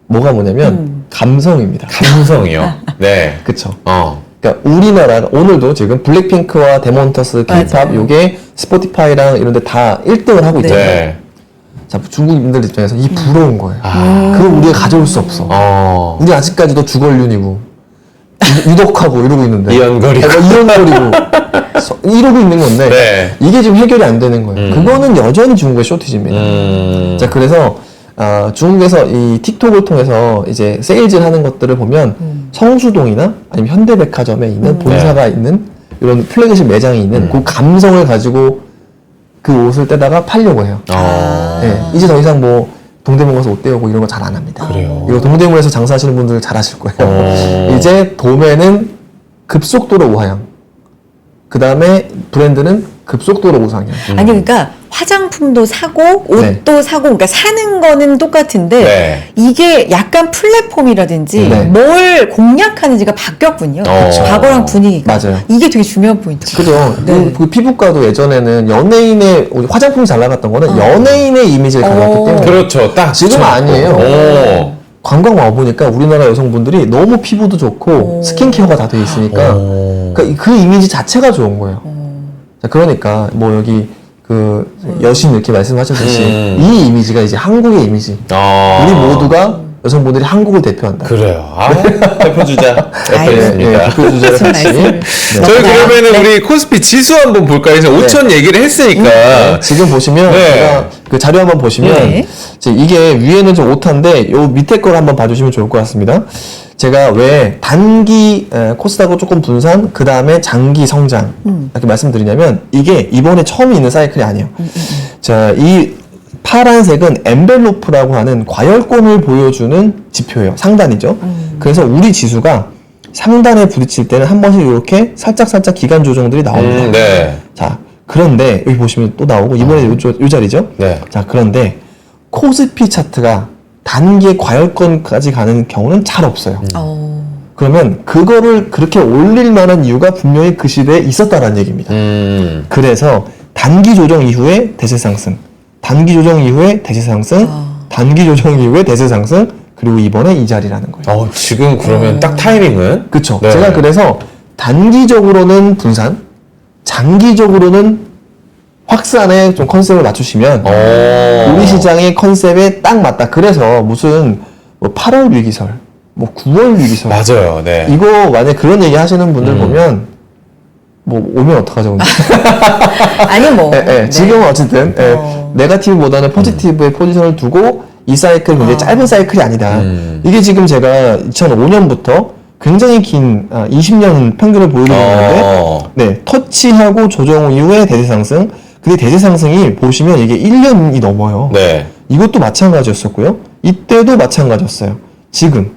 뭐가 뭐냐면 감성입니다. 감성이요. 네. 그렇죠. 그러니까 우리나라가 오늘도 지금 블랙핑크와 데몬터스, K-pop 맞아요. 요게 스포티파이랑 이런 데 다 1등을 하고 있잖아요. 네. 자, 중국인들 입장에서 이 부러운 거예요. 그걸 우리가 가져올 수 없어. 우리 아직까지도 주걸륜이고 유독하고 이러고 있는데 이연거리고. 이연거리고 이러고 있는 건데 네. 이게 지금 해결이 안 되는 거예요. 그거는 여전히 중국의 쇼티지입니다. 자, 그래서 중국에서 이 틱톡을 통해서 이제 세일즈를 하는 것들을 보면 성수동이나 아니면 현대백화점에 있는 본사가 있는 이런 플래그십 매장이 있는 그 감성을 가지고 그 옷을 떼다가 팔려고 해요. 네, 이제 더 이상 뭐 동대문 가서 옷 떼우고 이런 거 잘 안 합니다. 그래요? 이거 동대문에서 장사하시는 분들 잘 아실 거예요. 이제 도매는 급속도로 우하향. 그 다음에 브랜드는 급속도로 우상향. 아니 그러니까 화장품도 사고 옷도 사고 그러니까 사는 거는 똑같은데 네. 이게 약간 플랫폼이라든지 네. 뭘 공략하는지가 바뀌었군요. 그쵸. 과거랑 분위기가. 맞아요. 이게 되게 중요한 포인트예요. 그죠? 네. 그 피부과도 예전에는 연예인의 화장품이 잘 나갔던 거는 연예인의 이미지를 강조했기 때문에 그렇죠. 딱. 지금 그쵸. 아니에요. 오. 관광 와보니까 우리나라 여성분들이 너무 피부도 좋고 스킨케어가 다 돼 있으니까 그러니까 그 이미지 자체가 좋은 거예요. 자, 그러니까 뭐 여기 그 여신 이렇게 말씀하셨듯이 이 이미지가 이제 한국의 이미지. 우리 모두가 여성분들이 한국을 대표한다. 그래요. 대표 주자. 아이고. 됐습니다. 대표 주제를 무슨 같이. 말씀을. 저희 그러면은 우리 코스피 지수 한번 볼까요? 그래서 5천 얘기를 했으니까. 지금 보시면 네. 제가 그 자료 한번 보시면 네. 이게 위에는 좀 오타인데 요 밑에 걸 한번 봐주시면 좋을 것 같습니다. 제가 왜 단기 코스닥으로 조금 분산 그 다음에 장기 성장 이렇게 말씀드리냐면 이게 이번에 처음 있는 사이클이 아니에요. 자, 이 파란색은 엔벨로프라고 하는 과열권을 보여주는 지표예요. 상단이죠. 그래서 우리 지수가 상단에 부딪힐 때는 한 번씩 이렇게 살짝살짝 기간 조정들이 나옵니다. 네. 자, 그런데 여기 보시면 또 나오고 이번에 요 자리죠. 네. 자, 그런데 코스피 차트가 단기의 과열권까지 가는 경우는 잘 없어요. 그러면 그거를 그렇게 올릴 만한 이유가 분명히 그 시대에 있었다라는 얘기입니다. 그래서 단기 조정 이후에 대세 상승, 단기 조정 이후에 대세 상승, 단기 조정 이후에 대세 상승, 그리고 이번에 이 자리라는 거예요. 지금 그러면 딱 타이밍은? 그쵸. 네. 제가 그래서 단기적으로는 분산, 장기적으로는 확산에 좀 컨셉을 맞추시면 우리 시장의 컨셉에 딱 맞다. 그래서 무슨 뭐 8월 위기설, 뭐 9월 위기설 맞아요. 네. 이거 만약 그런 얘기 하시는 분들 보면 뭐 오면 어떡하죠? 근데. 아니 뭐. 네. 지금은 어쨌든 네거티브보다는 포지티브에 포지션을 두고 이 사이클이 굉장히 짧은 사이클이 아니다. 이게 지금 제가 2005년부터 굉장히 긴 20년 평균을 보여드리고 있는데 네, 터치하고 조정 이후에 대세 상승. 근데 대세 상승이 보시면 이게 1년이 넘어요. 네. 이것도 마찬가지였었고요. 이때도 마찬가지였어요. 지금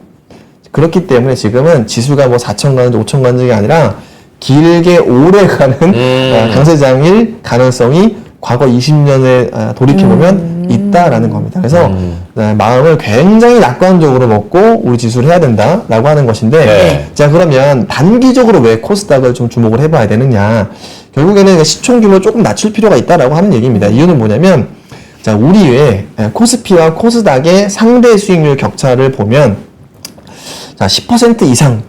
그렇기 때문에 지금은 지수가 뭐 4천 가는지 5천 가는지가 아니라 길게 오래 가는 강세장일 가능성이 과거 20년에 돌이켜보면 있다라는 겁니다. 그래서 마음을 굉장히 낙관적으로 먹고 우리 지수를 해야 된다라고 하는 것인데 네. 자 그러면 단기적으로 왜 코스닥을 좀 주목을 해봐야 되느냐 결국에는 시총 규모를 조금 낮출 필요가 있다라고 하는 얘기입니다. 이유는 뭐냐면 자 우리 외에 코스피와 코스닥의 상대 수익률 격차를 보면 자 10% 이상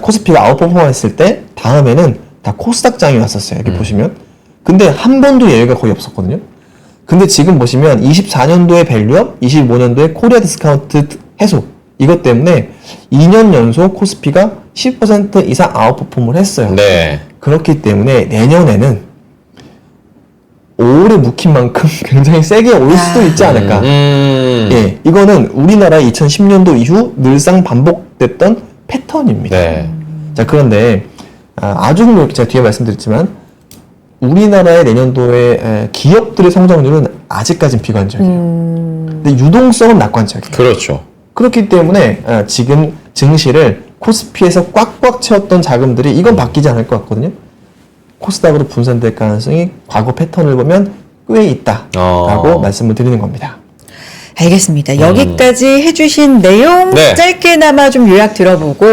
코스피가 아웃퍼포먼 했을 때 다음에는 다 코스닥장이 왔었어요. 여기 보시면. 근데 한 번도 예외가 거의 없었거든요. 근데 지금 보시면 24년도에 밸류업, 25년도에 코리아 디스카운트 해소 이것 때문에 2년 연속 코스피가 10% 이상 아웃퍼폼을 했어요. 네. 그렇기 때문에 내년에는 오래 묵힌 만큼 굉장히 세게 올 수도 있지 않을까. 예, 이거는 우리나라 2010년도 이후 늘상 반복됐던 패턴입니다. 네. 자, 그런데 아주 제가 뒤에 말씀드렸지만 우리나라의 내년도에 기업들의 성장률은 아직까진 비관적이에요. 근데 유동성은 낙관적이에요. 그렇죠. 그렇기 때문에 지금 증시를 코스피에서 꽉꽉 채웠던 자금들이 이건 바뀌지 않을 것 같거든요. 코스닥으로 분산될 가능성이 과거 패턴을 보면 꽤 있다라고 말씀을 드리는 겁니다. 알겠습니다. 여기까지 해주신 내용 네. 짧게나마 좀 요약 들어보고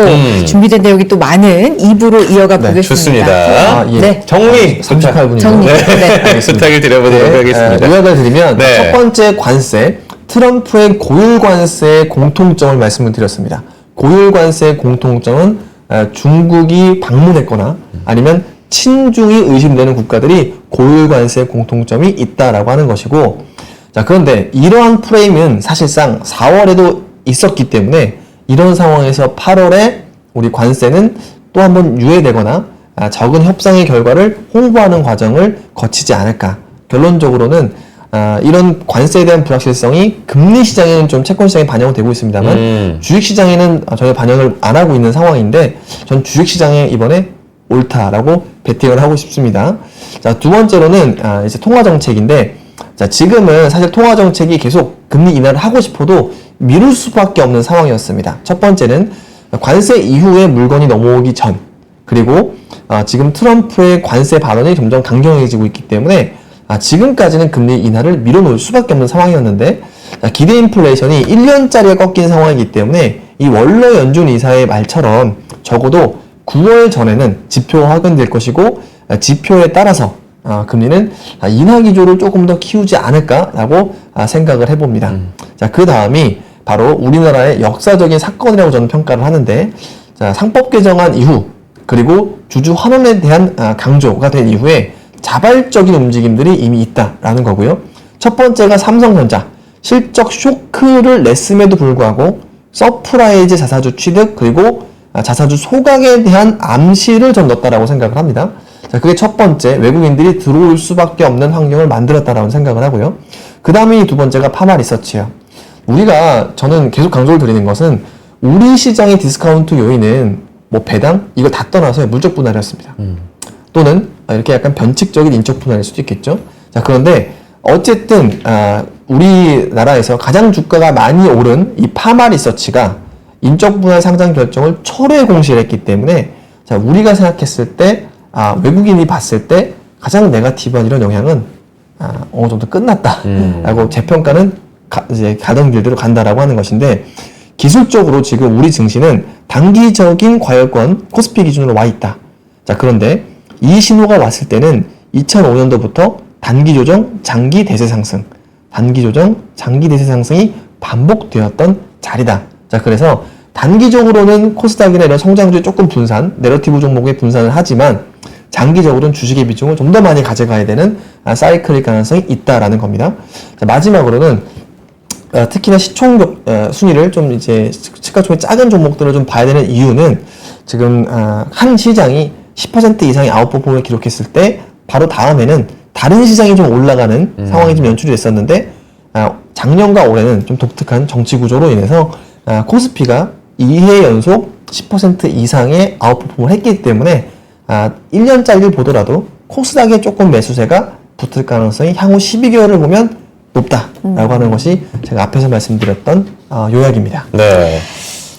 준비된 내용이 또 많은 2부로 이어가 보겠습니다. 좋습니다. 예. 네. 정리 38분이요. 정리. 네. 부탁을 드려보도록 하겠습니다. 요약을 드리면 네. 첫 번째 관세, 트럼프의 고율 관세의 공통점을 말씀을 드렸습니다. 고율 관세의 공통점은 중국이 방문했거나 아니면 친중이 의심되는 국가들이 고율 관세의 공통점이 있다라고 하는 것이고 자, 그런데 이러한 프레임은 사실상 4월에도 있었기 때문에 이런 상황에서 8월에 우리 관세는 또 한 번 유예되거나 적은 협상의 결과를 홍보하는 과정을 거치지 않을까. 결론적으로는 이런 관세에 대한 불확실성이 금리 시장에는 좀 채권 시장에 반영이 되고 있습니다만 주식 시장에는 전혀 반영을 안 하고 있는 상황인데 전 주식 시장에 이번에 옳다라고 베팅을 하고 싶습니다. 자, 두 번째로는 이제 통화 정책인데 자, 지금은 사실 통화 정책이 계속 금리 인하를 하고 싶어도 미룰 수밖에 없는 상황이었습니다. 첫 번째는 관세 이후에 물건이 넘어오기 전, 그리고 지금 트럼프의 관세 발언이 점점 강경해지고 있기 때문에 지금까지는 금리 인하를 미뤄놓을 수밖에 없는 상황이었는데 기대 인플레이션이 1년짜리가 꺾인 상황이기 때문에 이 원로 연준 이사의 말처럼 적어도 9월 전에는 지표가 확인될 것이고 지표에 따라서 금리는 인하 기조를 조금 더 키우지 않을까라고 생각을 해봅니다. 자, 그 다음이 바로 우리나라의 역사적인 사건이라고 저는 평가를 하는데 자, 상법 개정안 이후 그리고 주주 환원에 대한 강조가 된 이후에 자발적인 움직임들이 이미 있다라는 거고요. 첫 번째가 삼성전자 실적 쇼크를 냈음에도 불구하고 서프라이즈 자사주 취득 그리고 자사주 소각에 대한 암시를 좀 넣었다라고 생각을 합니다. 자, 그게 첫 번째, 외국인들이 들어올 수밖에 없는 환경을 만들었다라고 생각을 하고요. 그 다음에 두 번째가 파마 리서치예요. 저는 계속 강조를 드리는 것은 우리 시장의 디스카운트 요인은 뭐 배당 이거 다 떠나서 물적 분할이었습니다. 또는 이렇게 약간 변칙적인 인적 분할일 수도 있겠죠. 자, 그런데 어쨌든 우리나라에서 가장 주가가 많이 오른 이 파마 리서치가 인적 분할 상장 결정을 철회 공시했기 때문에 자, 우리가 생각했을 때 외국인이 봤을 때 가장 네거티브한 이런 영향은 어느 정도 끝났다라고 재평가는 이제 가던 길대로 간다라고 하는 것인데 기술적으로 지금 우리 증시는 단기적인 과열권 코스피 기준으로 와 있다. 자, 그런데 이 신호가 왔을 때는 2005년도부터 단기 조정, 장기 대세 상승, 단기 조정, 장기 대세 상승이 반복되었던 자리다. 자, 그래서 단기적으로는 코스닥이나 이런 성장주의 조금 분산, 내러티브 종목의 분산을 하지만 장기적으로는 주식의 비중을 좀 더 많이 가져가야 되는 사이클일 가능성이 있다라는 겁니다. 자, 마지막으로는 특히나 시총 순위를 좀 이제 시가총액 작은 종목들을 좀 봐야 되는 이유는 지금 한 시장이 10% 이상의 아웃퍼폼을 기록했을 때 바로 다음에는 다른 시장이 좀 올라가는 상황이 좀 연출이 됐었는데 작년과 올해는 좀 독특한 정치 구조로 인해서 코스피가 2회 연속 10% 이상의 아웃퍼폼을 했기 때문에 1년짜리를 보더라도 코스닥에 조금 매수세가 붙을 가능성이 향후 12개월을 보면 높다라고 하는 것이 제가 앞에서 말씀드렸던 요약입니다. 네.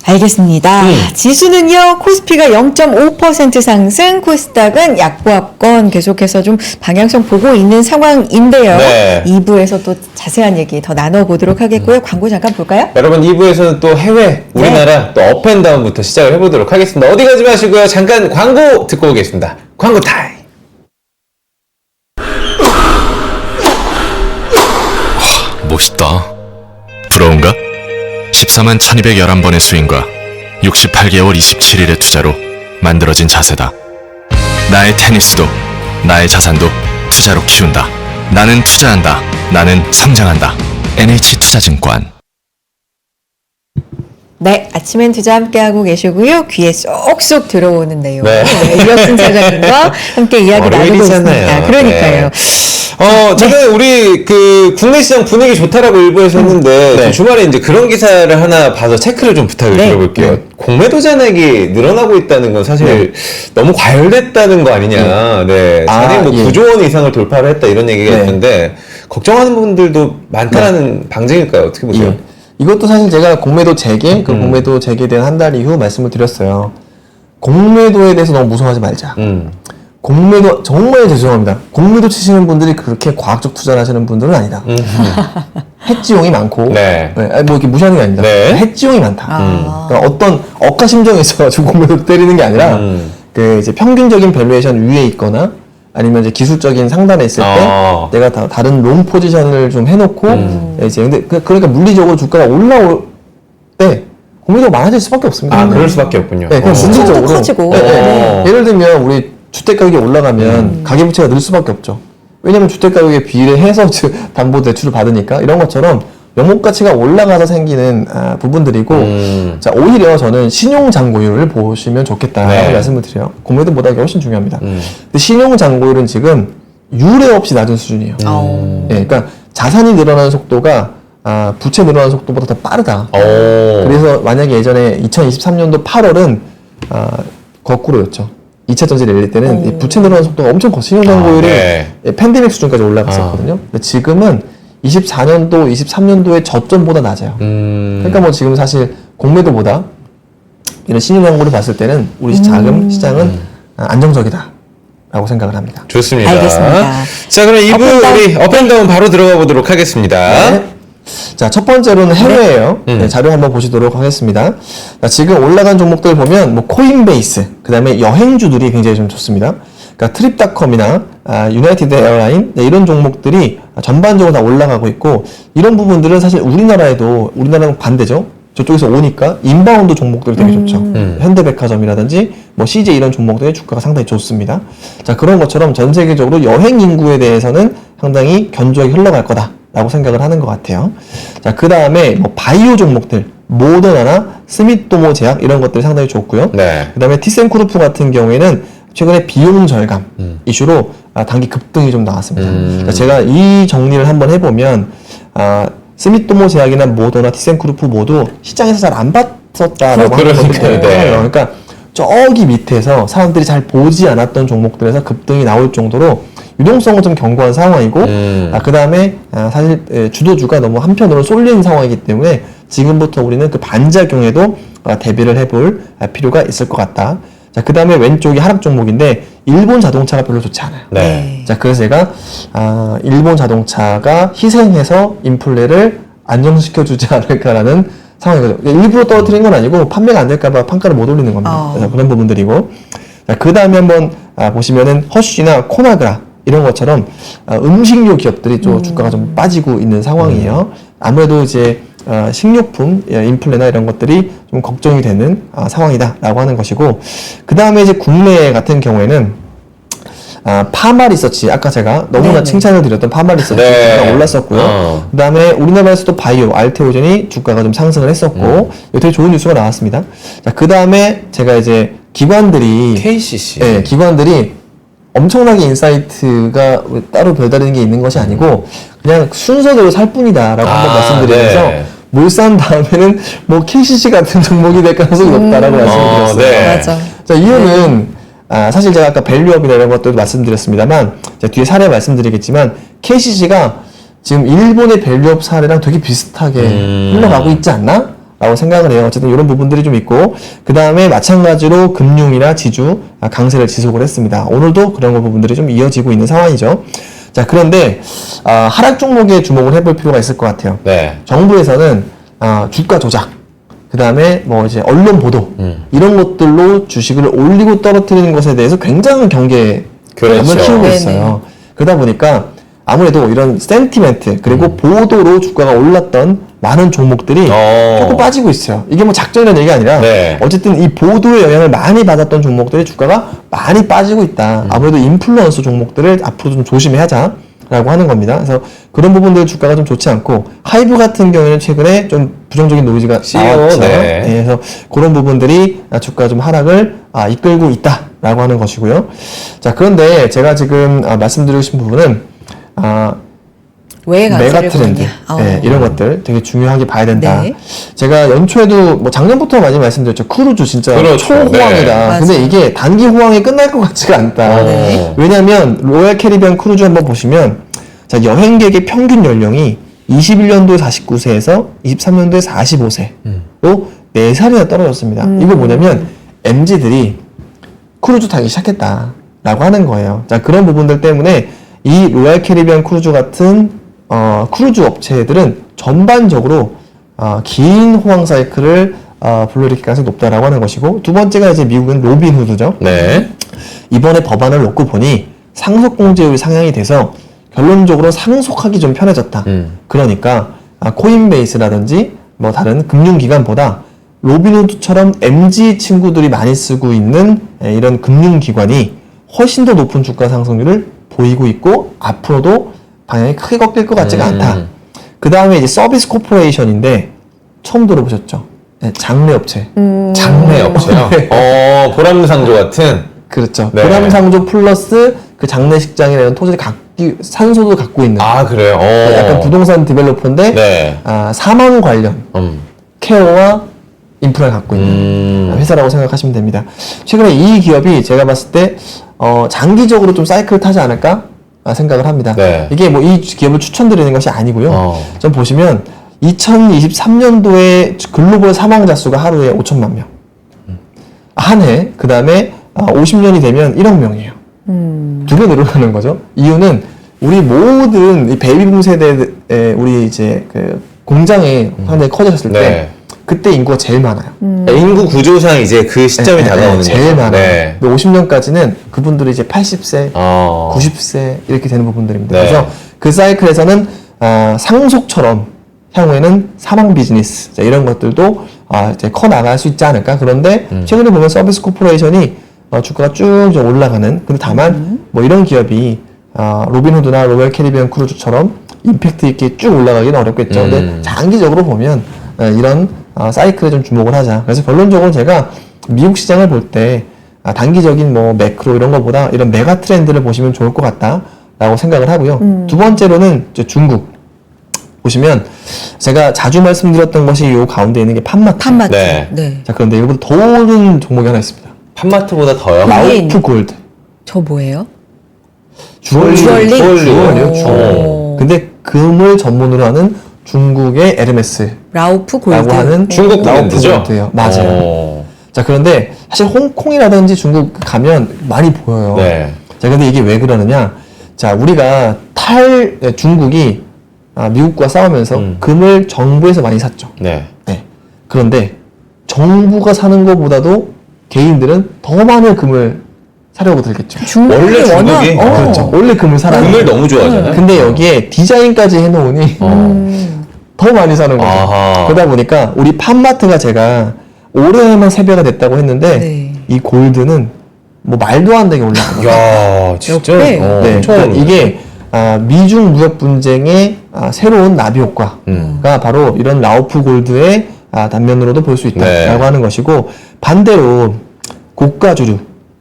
알겠습니다. 지수는요, 코스피가 0.5% 상승, 코스닥은 약보합권 계속해서 좀 방향성 보고 있는 상황인데요. 네. 2부에서 또 자세한 얘기 더 나눠보도록 하겠고요. 광고 잠깐 볼까요? 여러분 2부에서는 또 해외, 우리나라 또 업앤다운부터 시작을 해보도록 하겠습니다. 어디 가지 마시고요. 잠깐 광고 듣고 오겠습니다. 광고 타임. 멋있다. 부러운가? 14만 1211번의 스윙과 68개월 27일의 투자로 만들어진 자세다. 나의 테니스도 나의 자산도 투자로 키운다. 나는 투자한다. 나는 성장한다. NH투자증권. 네, 아침엔 투자 함께하고 계시고요. 귀에 쏙쏙 들어오는 내용. 네. 이혁진 차장님과 함께 이야기 나누고 월요일이잖아요. 있습니다. 그러니까요. 제가 우리 그 국내 시장 분위기 좋다라고 일부에서 했는데 네. 주말에 이제 그런 기사를 하나 봐서 체크를 좀 부탁을 네. 드려볼게요. 공매도 잔액이 늘어나고 있다는 건 사실 너무 과열됐다는 거 아니냐. 네. 잔액 뭐 예. 9조 원 이상을 돌파를 했다 이런 얘기가 네. 있는데 걱정하는 분들도 많다라는 방증일까요? 어떻게 보세요? 예. 이것도 사실 제가 공매도 재개, 그 공매도 재개된 한 달 이후 말씀을 드렸어요. 공매도에 대해서 너무 무서워하지 말자. 공매도 정말 죄송합니다. 공매도 치시는 분들이 그렇게 과학적 투자를 하시는 분들은 아니다. 해지용이 많고, 네. 네, 아니, 뭐 이렇게 무시하는 게 아닙니다. 네. 해지용이 많다. 아. 그러니까 어떤 억가 심정이 있어가지고 공매도 때리는 게 아니라 그 이제 평균적인 밸류에이션 위에 있거나 아니면 이제 기술적인 상단에 있을 때 아. 내가 다른 롱 포지션을 좀 해놓고 이제 근데 그러니까 물리적으로 주가가 올라올 때 공매도가 많아질 수밖에 없습니다. 아, 그럴 수밖에 없군요. 네, 그럼 시장도 물리적으로 커지고. 네. 예를 들면 우리 주택 가격이 올라가면 가계부채가 늘 수밖에 없죠. 왜냐면 주택 가격에 비례해서 담보 대출을 받으니까 이런 것처럼 명목 가치가 올라가서 생기는 부분들이고 자 오히려 저는 신용 잔고율을 보시면 좋겠다라고 네. 말씀을 말씀을 드려요. 공매도보다 이게 훨씬 중요합니다. 근데 신용 잔고율은 지금 유례 없이 낮은 수준이에요. 예, 그러니까 자산이 늘어나는 속도가 부채 늘어나는 속도보다 더 빠르다. 그래서 만약에 예전에 2023년도 8월은 거꾸로였죠. 2차 전지를 열릴 때는 이 부채 늘어나는 속도가 엄청 신용 잔고율이 네. 팬데믹 수준까지 올라갔었거든요. 근데 지금은 24년도, 23년도의 저점보다 낮아요. 그러니까 뭐 지금 사실 공매도보다 이런 신용 잔고를 봤을 때는 우리 자금 시장은 안정적이다라고 생각을 합니다. 좋습니다. 알겠습니다. 자, 그럼 2부 업앤다운. 우리 업앤다운 바로 들어가 보도록 하겠습니다. 네. 자, 첫 번째로는 해외예요. 네, 자료 한번 보시도록 하겠습니다. 자, 지금 올라간 종목들 보면 뭐 코인베이스, 그다음에 여행주들이 굉장히 좀 좋습니다. 그러니까 트립닷컴이나 유나이티드 에어라인 이런 종목들이 전반적으로 다 올라가고 있고 이런 부분들은 사실 우리나라는 반대죠. 저쪽에서 오니까 인바운드 종목들이 되게 좋죠. 현대백화점이라든지 뭐 CJ 이런 종목들의 주가가 상당히 좋습니다. 자, 그런 것처럼 전 세계적으로 여행 인구에 대해서는 상당히 견조하게 흘러갈 거다라고 생각을 하는 것 같아요. 자, 그 다음에 뭐 바이오 종목들, 모더나나 스미토모 제약 이런 것들이 상당히 좋고요. 네. 그 다음에 티센쿠르프 같은 경우에는 최근에 비용 절감 이슈로 단기 급등이 좀 나왔습니다. 그러니까 제가 이 정리를 한번 해보면 스미토모 제약이나 모더나 티센쿠르프 모두 시장에서 잘 안 봤었다라고 하는 것도 그러니까요. 되고요. 네. 그러니까 저기 밑에서 사람들이 잘 보지 않았던 종목들에서 급등이 나올 정도로 유동성은 좀 견고한 상황이고 그 다음에 사실 주도주가 너무 한편으로 쏠리는 상황이기 때문에 지금부터 우리는 그 반작용에도 대비를 해볼 필요가 있을 것 같다. 자, 그 다음에 왼쪽이 하락 종목인데 일본 자동차가 별로 좋지 않아요. 네. 자, 그래서 제가 일본 자동차가 희생해서 인플레를 안정시켜주지 않을까라는 상황이거든요. 일부러 떨어뜨린 건 아니고 판매가 안 될까봐 판가를 못 올리는 겁니다. 그래서 그런 부분들이고 자, 그 다음에 한번 보시면은 허쉬나 코나그라 이런 것처럼 음식료 기업들이 좀 주가가 좀 빠지고 있는 상황이에요. 아무래도 이제 식료품 인플레나 이런 것들이 좀 걱정이 되는 상황이다라고 하는 것이고 그 다음에 이제 국내 같은 경우에는 파마 리서치 아까 제가 너무나 네네. 칭찬을 드렸던 파마 리서치 네. 주가가 올랐었고요. 그 다음에 우리나라에서도 바이오 알테오젠이 주가가 좀 상승을 했었고 이거 되게 좋은 뉴스가 나왔습니다. 자, 그 다음에 제가 이제 기관들이 KCC. 네, 기관들이 엄청나게 인사이트가 따로 별다른 게 있는 것이 아니고 그냥 순서대로 살 뿐이다라고 한번 말씀드리면서 네. 몰산 다음에는 뭐 KCC 같은 종목이 될 가능성이 높다라고 말씀드렸어요. 네. 맞아. 자, 이유는 사실 제가 아까 밸류업이나 이런 것들도 말씀드렸습니다만 제가 뒤에 사례 말씀드리겠지만 KCC가 지금 일본의 밸류업 사례랑 되게 비슷하게 흘러가고 있지 않나? 라고 생각을 해요. 어쨌든 이런 부분들이 좀 있고, 그 다음에 마찬가지로 금융이나 지주 강세를 지속을 했습니다. 오늘도 그런 부분들이 좀 이어지고 있는 상황이죠. 자, 그런데 하락 종목에 주목을 해볼 필요가 있을 것 같아요. 네. 정부에서는 주가 조작, 그 다음에 뭐 이제 언론 보도 이런 것들로 주식을 올리고 떨어뜨리는 것에 대해서 굉장한 경계감을 그렇죠. 키우고 네네. 있어요. 그러다 보니까 아무래도 이런 센티멘트 그리고 보도로 주가가 올랐던 많은 종목들이 조금 빠지고 있어요. 이게 뭐 작전이라는 얘기가 아니라 네. 어쨌든 이 보도의 영향을 많이 받았던 종목들의 주가가 많이 빠지고 있다. 아무래도 인플루언서 종목들을 앞으로 좀 조심해야 하자라고 하는 겁니다. 그래서 그런 부분들 주가가 좀 좋지 않고, 하이브 같은 경우에는 최근에 좀 부정적인 노이즈가 CEO, 나왔죠. 네. 그래서 그런 부분들이 주가 좀 하락을 이끌고 있다라고 하는 것이고요. 자, 그런데 제가 지금 말씀드리고 싶은 부분은 왜 메가 강세를 트렌드, 보느냐. 네, 이런 것들 되게 중요하게 봐야 된다. 네. 제가 연초에도 뭐 작년부터 많이 말씀드렸죠. 크루즈 진짜 그렇죠. 초호황이다. 네. 근데 맞아요. 이게 단기 호황이 끝날 것 같지가 않다. 네. 왜냐하면 로얄 캐리비안 크루즈 한번 보시면, 자, 여행객의 평균 연령이 21년도에 49세에서 23년도에 45세로 4살이나 떨어졌습니다. 이거 뭐냐면 MZ들이 크루즈 타기 시작했다라고 하는 거예요. 자, 그런 부분들 때문에 이 로얄 캐리비안 크루즈 같은 크루즈 업체들은 전반적으로 긴 호황 사이클을 불러일으킬 가능성이 높다라고 하는 것이고, 두 번째가 이제 미국은 로빈후드죠. 네. 이번에 법안을 놓고 보니 상속공제율이 상향이 돼서 결론적으로 상속하기 좀 편해졌다. 그러니까 코인베이스라든지 뭐 다른 금융기관보다 로빈후드처럼 MZ 친구들이 많이 쓰고 있는 이런 금융기관이 훨씬 더 높은 주가 상승률을 보이고 있고, 앞으로도 방향이 크게 꺾일 것 같지가 않다. 그 다음에 이제 서비스 코퍼레이션인데, 처음 들어보셨죠? 네, 장례업체. 장례업체요. 보람상조 같은. 그렇죠. 네. 보람상조 플러스 그 장례식장이나 이런 토지를 산소도 갖고 있는. 그래요. 약간 부동산 디벨로퍼인데, 네. 사망 관련 케어와 인프라를 갖고 있는 음. 회사라고 생각하시면 됩니다. 최근에 이 기업이 제가 봤을 때 장기적으로 좀 사이클을 타지 않을까 생각을 합니다. 네. 이게 뭐 이 기업을 추천드리는 것이 아니고요. 좀 보시면 2023년도에 글로벌 사망자 수가 하루에 5천만 명. 한 해. 그 다음에 50년이 되면 1억 명이에요. 2배 늘어나는 거죠. 이유는 우리 모든 이 베이비붐 세대의 우리 이제 그 공장이 상당히 커졌을 때, 네. 그때 인구가 제일 많아요. 인구 구조상 이제 그 시점이 다가오는 거죠. 제일 많아요. 네. 근데 50년까지는 그분들이 이제 80세, 90세 이렇게 되는 부분들입니다. 네. 그래서 그 사이클에서는 상속처럼 향후에는 사망 비즈니스, 자, 이런 것들도 이제 커 나갈 수 있지 않을까. 그런데 최근에 보면 서비스 코퍼레이션이 주가가 쭉 올라가는. 근데 다만 뭐 이런 기업이 로빈후드나 로얄 캐리비안 크루즈처럼 임팩트 있게 쭉 올라가기는 어렵겠죠. 근데 장기적으로 보면 이런 사이클에 좀 주목을 하자. 그래서 결론적으로 제가 미국 시장을 볼 때 단기적인 뭐 매크로 이런 것보다 이런 메가 트렌드를 보시면 좋을 것 같다라고 생각을 하고요. 두 번째로는 이제 중국 보시면 제가 자주 말씀드렸던 것이 요 가운데 있는 게 팜마트. 팜마트. 네. 네. 자, 그런데 이거보다 더 오른 종목이 하나 있습니다. 팜마트보다 더요? 거기에 있는- 라우프 골드. 저 뭐예요? 주얼리. 주얼리? 주얼리요. 오. 주얼리. 근데 금을 전문으로 하는 중국의 에르메스라고 라우프 골드. 하는 중국 라우프 브랜드죠? 골드예요. 맞아요. 자, 그런데 사실 홍콩이라든지 중국 가면 많이 보여요. 네. 자, 근데 이게 왜 그러느냐? 자, 우리가 중국이 미국과 싸우면서 금을 정부에서 많이 샀죠. 네. 네. 그런데 정부가 사는 것보다도 개인들은 더 많은 금을 사려고 들겠죠. 중국이 원래 워낙 중국이- 그렇죠. 원래 금을 사라. 금을 너무 좋아하잖아요. 근데 여기에 디자인까지 해놓으니 더 많이 사는 거죠. 아하. 그러다 보니까 우리 팜마트가 제가 올해만 3배가 됐다고 했는데 네. 이 골드는 뭐 말도 안 되게 올라갑니다. 야, 진짜. 몇 배? 네, 엄청 그러니까 오르네. 이게 미중 무역 분쟁의 새로운 나비 효과가 바로 이런 라우프 골드의 단면으로도 볼 수 있다라고 네. 하는 것이고, 반대로 고가주류,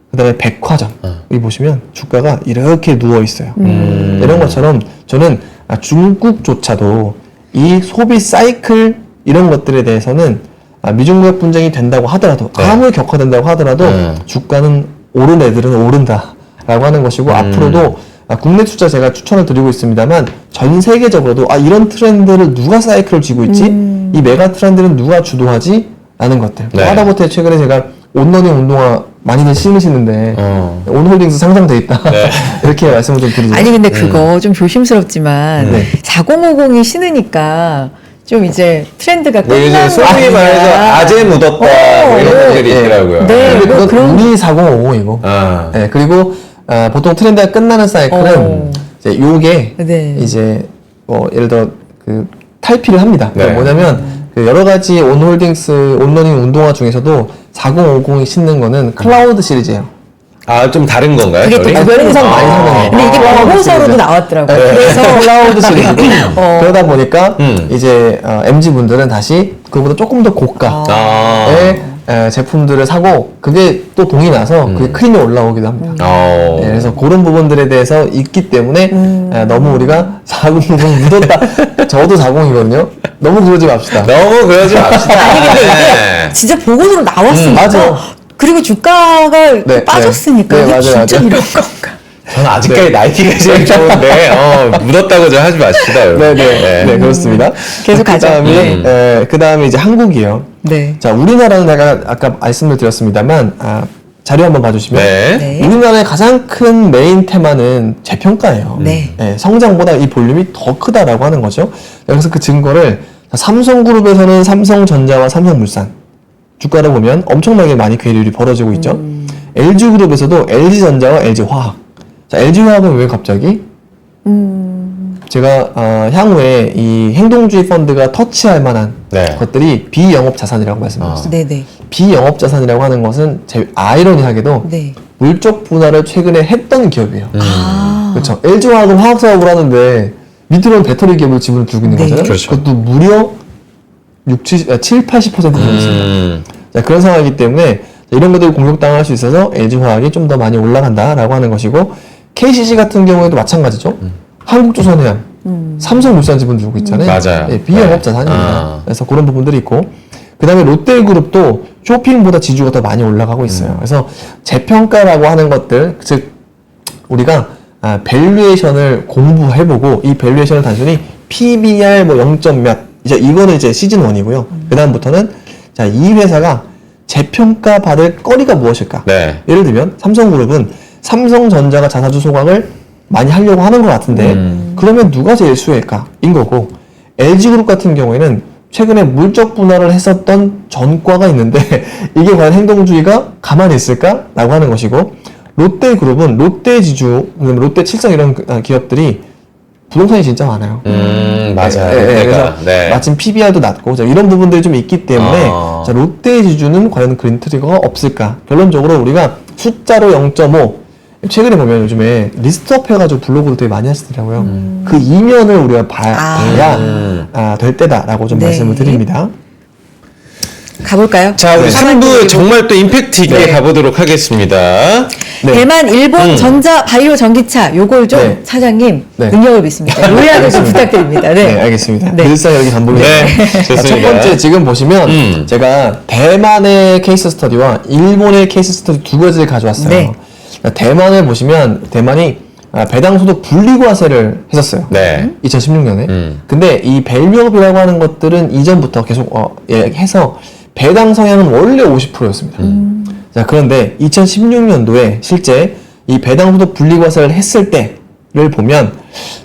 그다음에 백화점 여기 보시면 주가가 이렇게 누워 있어요. 이런 것처럼 저는 중국조차도 이 소비 사이클 이런 것들에 대해서는 미중 무역 분쟁이 된다고 하더라도 네. 아무리 격화된다고 하더라도 주가는 오른 애들은 오른다라고 하는 것이고, 앞으로도 국내 투자 제가 추천을 드리고 있습니다만 전 세계적으로도 이런 트렌드를 누가 사이클을 쥐고 있지? 이 메가 트렌드는 누가 주도하지? 라는 것들. 네. 하다못해 최근에 제가 온러닝 운동화 많이들 신으시는데 온홀딩스 상장돼 있다. 네. 이렇게 말씀을 좀 드리죠. 아니 근데 그거 좀 조심스럽지만 네. 4050이 신으니까 좀 이제 트렌드가 뭐 요즘 끝난 거 소위 아니야. 말해서 아재 묻었다 뭐 이런 네. 분들이 있더라고요. 네. 근데 뭐 그건 그런- 우리 4050이고. 아. 네, 그리고 보통 트렌드가 끝나는 사이클은 이제 요게 네. 이제 뭐 예를 들어 그 탈피를 합니다. 네. 뭐냐면 그 여러 가지 온홀딩스 온러닝 운동화 중에서도 4050이 신는 거는 클라우드 시리즈예요. 좀 다른 건가요? 그게 또 결이? 그거는 항상 많이 사는 근데 이게 클라우드 보고서로도 시리즈. 나왔더라고요. 네. 그래서 클라우드 시리즈고 그러다 보니까 이제 MZ 분들은 다시 그보다 조금 더 고가의 제품들을 사고 그게 또 동이 나서 그게 크림이 올라오기도 합니다. 네, 그래서 그런 부분들에 대해서 있기 때문에 너무 우리가 4050 묻었다. 저도 40이거든요. 너무 그러지 맙시다. 너무 그러지 맙시다. 네. 진짜 보고서로 나왔으니까 맞아. 그리고 주가가 네, 빠졌으니까 네, 이게 맞아요, 진짜 맞아요. 이런 건가? 저는 아직까지 나이키가 제일 좋은데 묻었다고 좀 하지 마시다. 여러분. 네, 그렇습니다. 계속 가죠. 그다음에 이제 한국이요. 네. 자, 우리나라는 내가 아까 말씀을 드렸습니다만 자료 한번 봐주시면 네. 네. 우리나라의 가장 큰 메인 테마는 재평가예요. 네. 성장보다 이 볼륨이 더 크다라고 하는 거죠. 그래서 그 증거를 삼성그룹에서는 삼성전자와 삼성물산 주가를 보면 엄청나게 많이 괴리율이 벌어지고 있죠. LG그룹에서도 LG전자와 LG화학. 자, LG화학은 왜 갑자기? 제가 향후에 이 행동주의 펀드가 터치할 만한 네. 것들이 비영업 자산이라고 말씀드렸어요. 네네. 비영업 자산이라고 하는 것은 제 아이러니하게도 네. 물적 분할을 최근에 했던 기업이에요. 아. 그렇죠. LG화학은 화학 사업을 하는데 밑으로는 배터리 기업을 지분을 두고 있는 네. 거잖아요. 그렇죠. 그것도 무려 7, 80% 정도 있습니다. 자, 그런 상황이기 때문에 이런 것들이 공격당할 수 있어서 LG화학이 좀 더 많이 올라간다라고 하는 것이고 KCC 같은 경우에도 마찬가지죠. 한국조선해양, 삼성물산 지분 두고 있잖아요. 맞아요. 비영업 네. 자산입니다. 그래서 그런 부분들이 있고 그 다음에 롯데그룹도 쇼핑보다 지주가 더 많이 올라가고 있어요. 그래서 재평가라고 하는 것들, 즉 우리가 밸류에이션을 공부해보고 이 밸류에이션을 단순히 PBR 뭐 0점 몇 이거는 이제 시즌 1이고요. 그 다음부터는 자, 이 회사가 재평가 받을 거리가 무엇일까? 네. 예를 들면 삼성그룹은 삼성전자가 자사주 소각을 많이 하려고 하는 것 같은데 그러면 누가 제일 수혜일까? 인 거고 LG그룹 같은 경우에는 최근에 물적 분할을 했었던 전과가 있는데 이게 과연 행동주의가 가만히 있을까? 라고 하는 것이고 롯데그룹은 롯데지주, 롯데칠성 이런 기업들이 부동산이 진짜 많아요. 맞아요. 그래서 네. 마침 PBR도 낮고 자, 이런 부분들이 좀 있기 때문에 아. 자, 롯데지주는 과연 그린 트리거가 없을까? 결론적으로 우리가 숫자로 0.5 최근에 보면 요즘에 리스트업 해가지고 블로그도 되게 많이 하시더라고요. 그 이면을 우리가 봐야 될 때다라고 좀 네. 말씀을 드립니다. 가볼까요? 자, 우리 네. 3부 정말 또 임팩트 있게 네. 가보도록 하겠습니다. 네. 대만, 일본 전자 바이오 전기차 요걸 좀 네. 사장님 네. 능력을 믿습니다. 요약을 좀 부탁드립니다. 네, 네. 알겠습니다. 네. 늘상 이렇게 반복해요. 네, 자, 첫 좋습니다. 번째 지금 보시면 제가 대만의 케이스 스터디와 일본의 케이스 스터디 두 가지를 가져왔어요. 네. 대만을 보시면 대만이 배당소득 분리과세를 했었어요. 네. 2016년에. 근데 이 밸류업이라고 하는 것들은 이전부터 계속 해서 배당 성향은 원래 50%였습니다. 자, 그런데 2016년도에 실제 이 배당소득 분리과세를 했을 때를 보면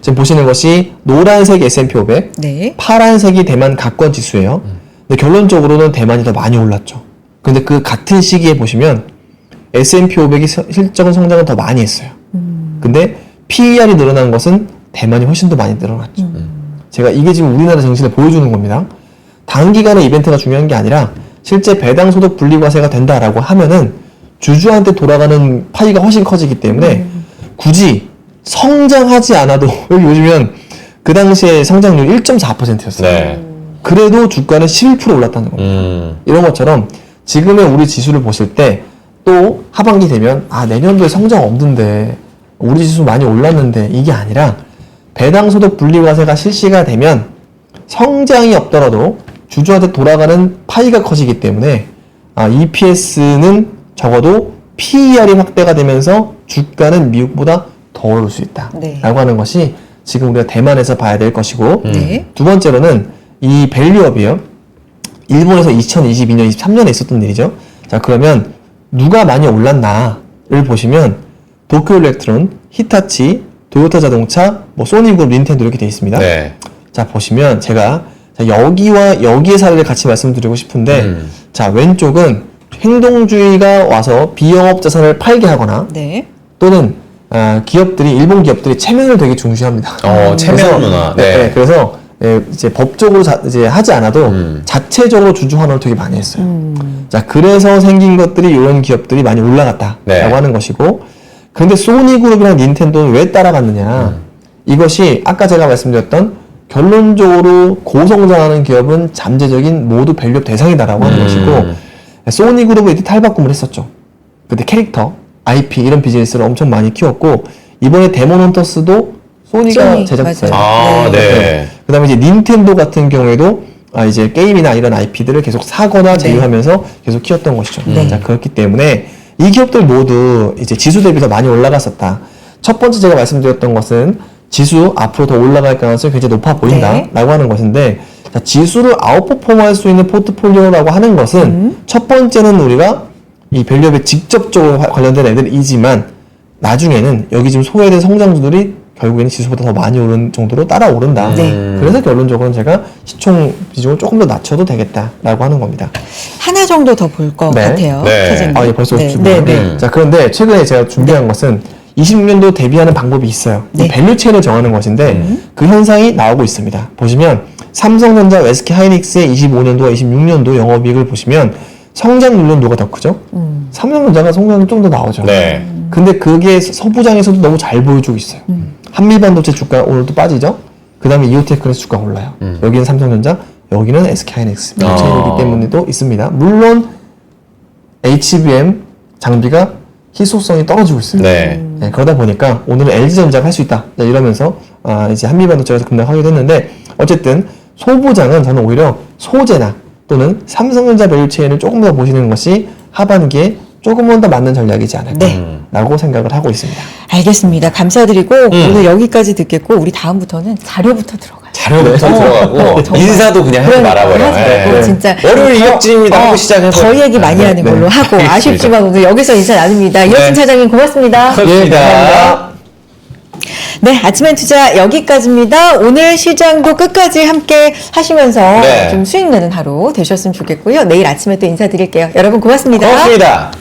지금 보시는 것이 노란색 S&P 500, 네. 파란색이 대만 가권 지수예요. 근데 결론적으로는 대만이 더 많이 올랐죠. 근데 그 같은 시기에 보시면 S&P 500이 실적은 성장을 더 많이 했어요. 근데 PER이 늘어난 것은 대만이 훨씬 더 많이 늘어났죠. 제가 이게 지금 우리나라 정신을 보여주는 겁니다. 단기간에 이벤트가 중요한 게 아니라 실제 배당소득 분리과세가 된다라고 하면은 주주한테 돌아가는 파이가 훨씬 커지기 때문에 굳이 성장하지 않아도 여기 보시면 그 당시에 성장률 1.4%였어요. 네. 그래도 주가는 11% 올랐다는 겁니다. 이런 것처럼 지금의 우리 지수를 보실 때 또 하반기 되면 내년도에 성장 없는데 우리 지수 많이 올랐는데 이게 아니라 배당소득 분리과세가 실시가 되면 성장이 없더라도 주주한테 돌아가는 파이가 커지기 때문에 EPS는 적어도 PER이 확대가 되면서 주가는 미국보다 더 더 오를 수 있다. 네. 라고 하는 것이 지금 우리가 대만에서 봐야 될 것이고 네. 두 번째로는 이 밸류업이요. 일본에서 2022년, 23년에 있었던 일이죠. 자, 그러면 누가 많이 올랐나를 보시면 도쿄일렉트론, 히타치, 도요타 자동차, 뭐 소니그룹, 닌텐도 이렇게 돼 있습니다. 네. 자, 보시면 제가 여기와 여기의 사례를 같이 말씀드리고 싶은데 자, 왼쪽은 행동주의가 와서 비영업 자산을 팔게 하거나 네. 또는 일본 기업들이 체면을 되게 중시합니다. 체면 그래서, 문화. 네. 네. 그래서 이제 법적으로 이제 하지 않아도 자체적으로 주주 환원을 되게 많이 했어요. 자, 그래서 생긴 것들이 이런 기업들이 많이 올라갔다라고 네. 하는 것이고, 그런데 소니그룹이랑 닌텐도는 왜 따라갔느냐? 이것이 아까 제가 말씀드렸던 결론적으로 고성장하는 기업은 잠재적인 모두 밸류업 대상이다라고 하는 것이고, 소니그룹은 이때 탈바꿈을 했었죠. 그때 캐릭터, IP 이런 비즈니스를 엄청 많이 키웠고, 이번에 데몬헌터스도 소니가 소니, 제작사예요. 맞아요. 네. 그다음에 이제 닌텐도 같은 경우에도 이제 게임이나 이런 IP들을 계속 사거나 제휴하면서 계속 키웠던 것이죠. 자, 그렇기 때문에 이 기업들 모두 이제 지수 대비 더 많이 올라갔었다. 첫 번째 제가 말씀드렸던 것은 지수 앞으로 더 올라갈 가능성이 굉장히 높아 보인다라고 하는 것인데, 자, 지수를 아웃퍼폼할 수 있는 포트폴리오라고 하는 것은 첫 번째는 우리가 이 밸류업에 직접적으로 관련된 애들이지만 나중에는 여기 지금 소외된 성장주들이 결국에는 지수보다 더 많이 오른 정도로 따라오른다. 그래서 결론적으로는 제가 시총 비중을 조금 더 낮춰도 되겠다라고 하는 겁니다. 하나 정도 더 볼 것 네. 같아요. 네. 사장님. 예, 벌써 네. 준비해요? 네. 자, 그런데 최근에 제가 준비한 것은 26년도 대비하는 방법이 있어요. 네. 이 밸류 체인을 정하는 것인데 그 현상이 나오고 있습니다. 보시면 삼성전자, SK 하이닉스의 25년도와 26년도 영업이익을 보시면 성장 연료도가 더 크죠? 삼성전자가 성장이 좀 더 나오죠. 네. 근데 그게 서부장에서도 너무 잘 보여주고 있어요. 한미반도체 주가 오늘도 빠지죠? 그 다음에 이오테크에서 주가가 올라요. 여기는 삼성전자, 여기는 SK하이닉스 체인이기 때문에도 있습니다. 물론 HBM 장비가 희소성이 떨어지고 있어요. 네. 네, 그러다 보니까 오늘은 LG전자가 할 수 있다 이러면서 이제 한미반도체에서 급락하기도 했는데, 어쨌든 소부장은 저는 오히려 소재나 또는 삼성전자 밸류체인을 조금 더 보시는 것이 하반기에 조금은 더 맞는 전략이지 않을까라고 생각을 하고 있습니다. 알겠습니다. 감사드리고 오늘 여기까지 듣겠고 우리 다음부터는 자료부터 들어가요. 자료부터 들어가고 정말. 인사도 그냥 하지 그러니까 말아버려. 하지 말고 네. 진짜 월요일 이혁진입니다 하고 시작해서 더 얘기 많이 하는 네. 걸로 하고 알겠습니다. 아쉽지만 오늘 여기서 인사 나눕니다. 이혁진 차장님 고맙습니다. 고맙습니다. 네, 아침엔 투자 여기까지입니다. 오늘 시장도 끝까지 함께 하시면서 네. 좀 수익 내는 하루 되셨으면 좋겠고요. 내일 아침에 또 인사드릴게요. 여러분 고맙습니다. 고맙습니다.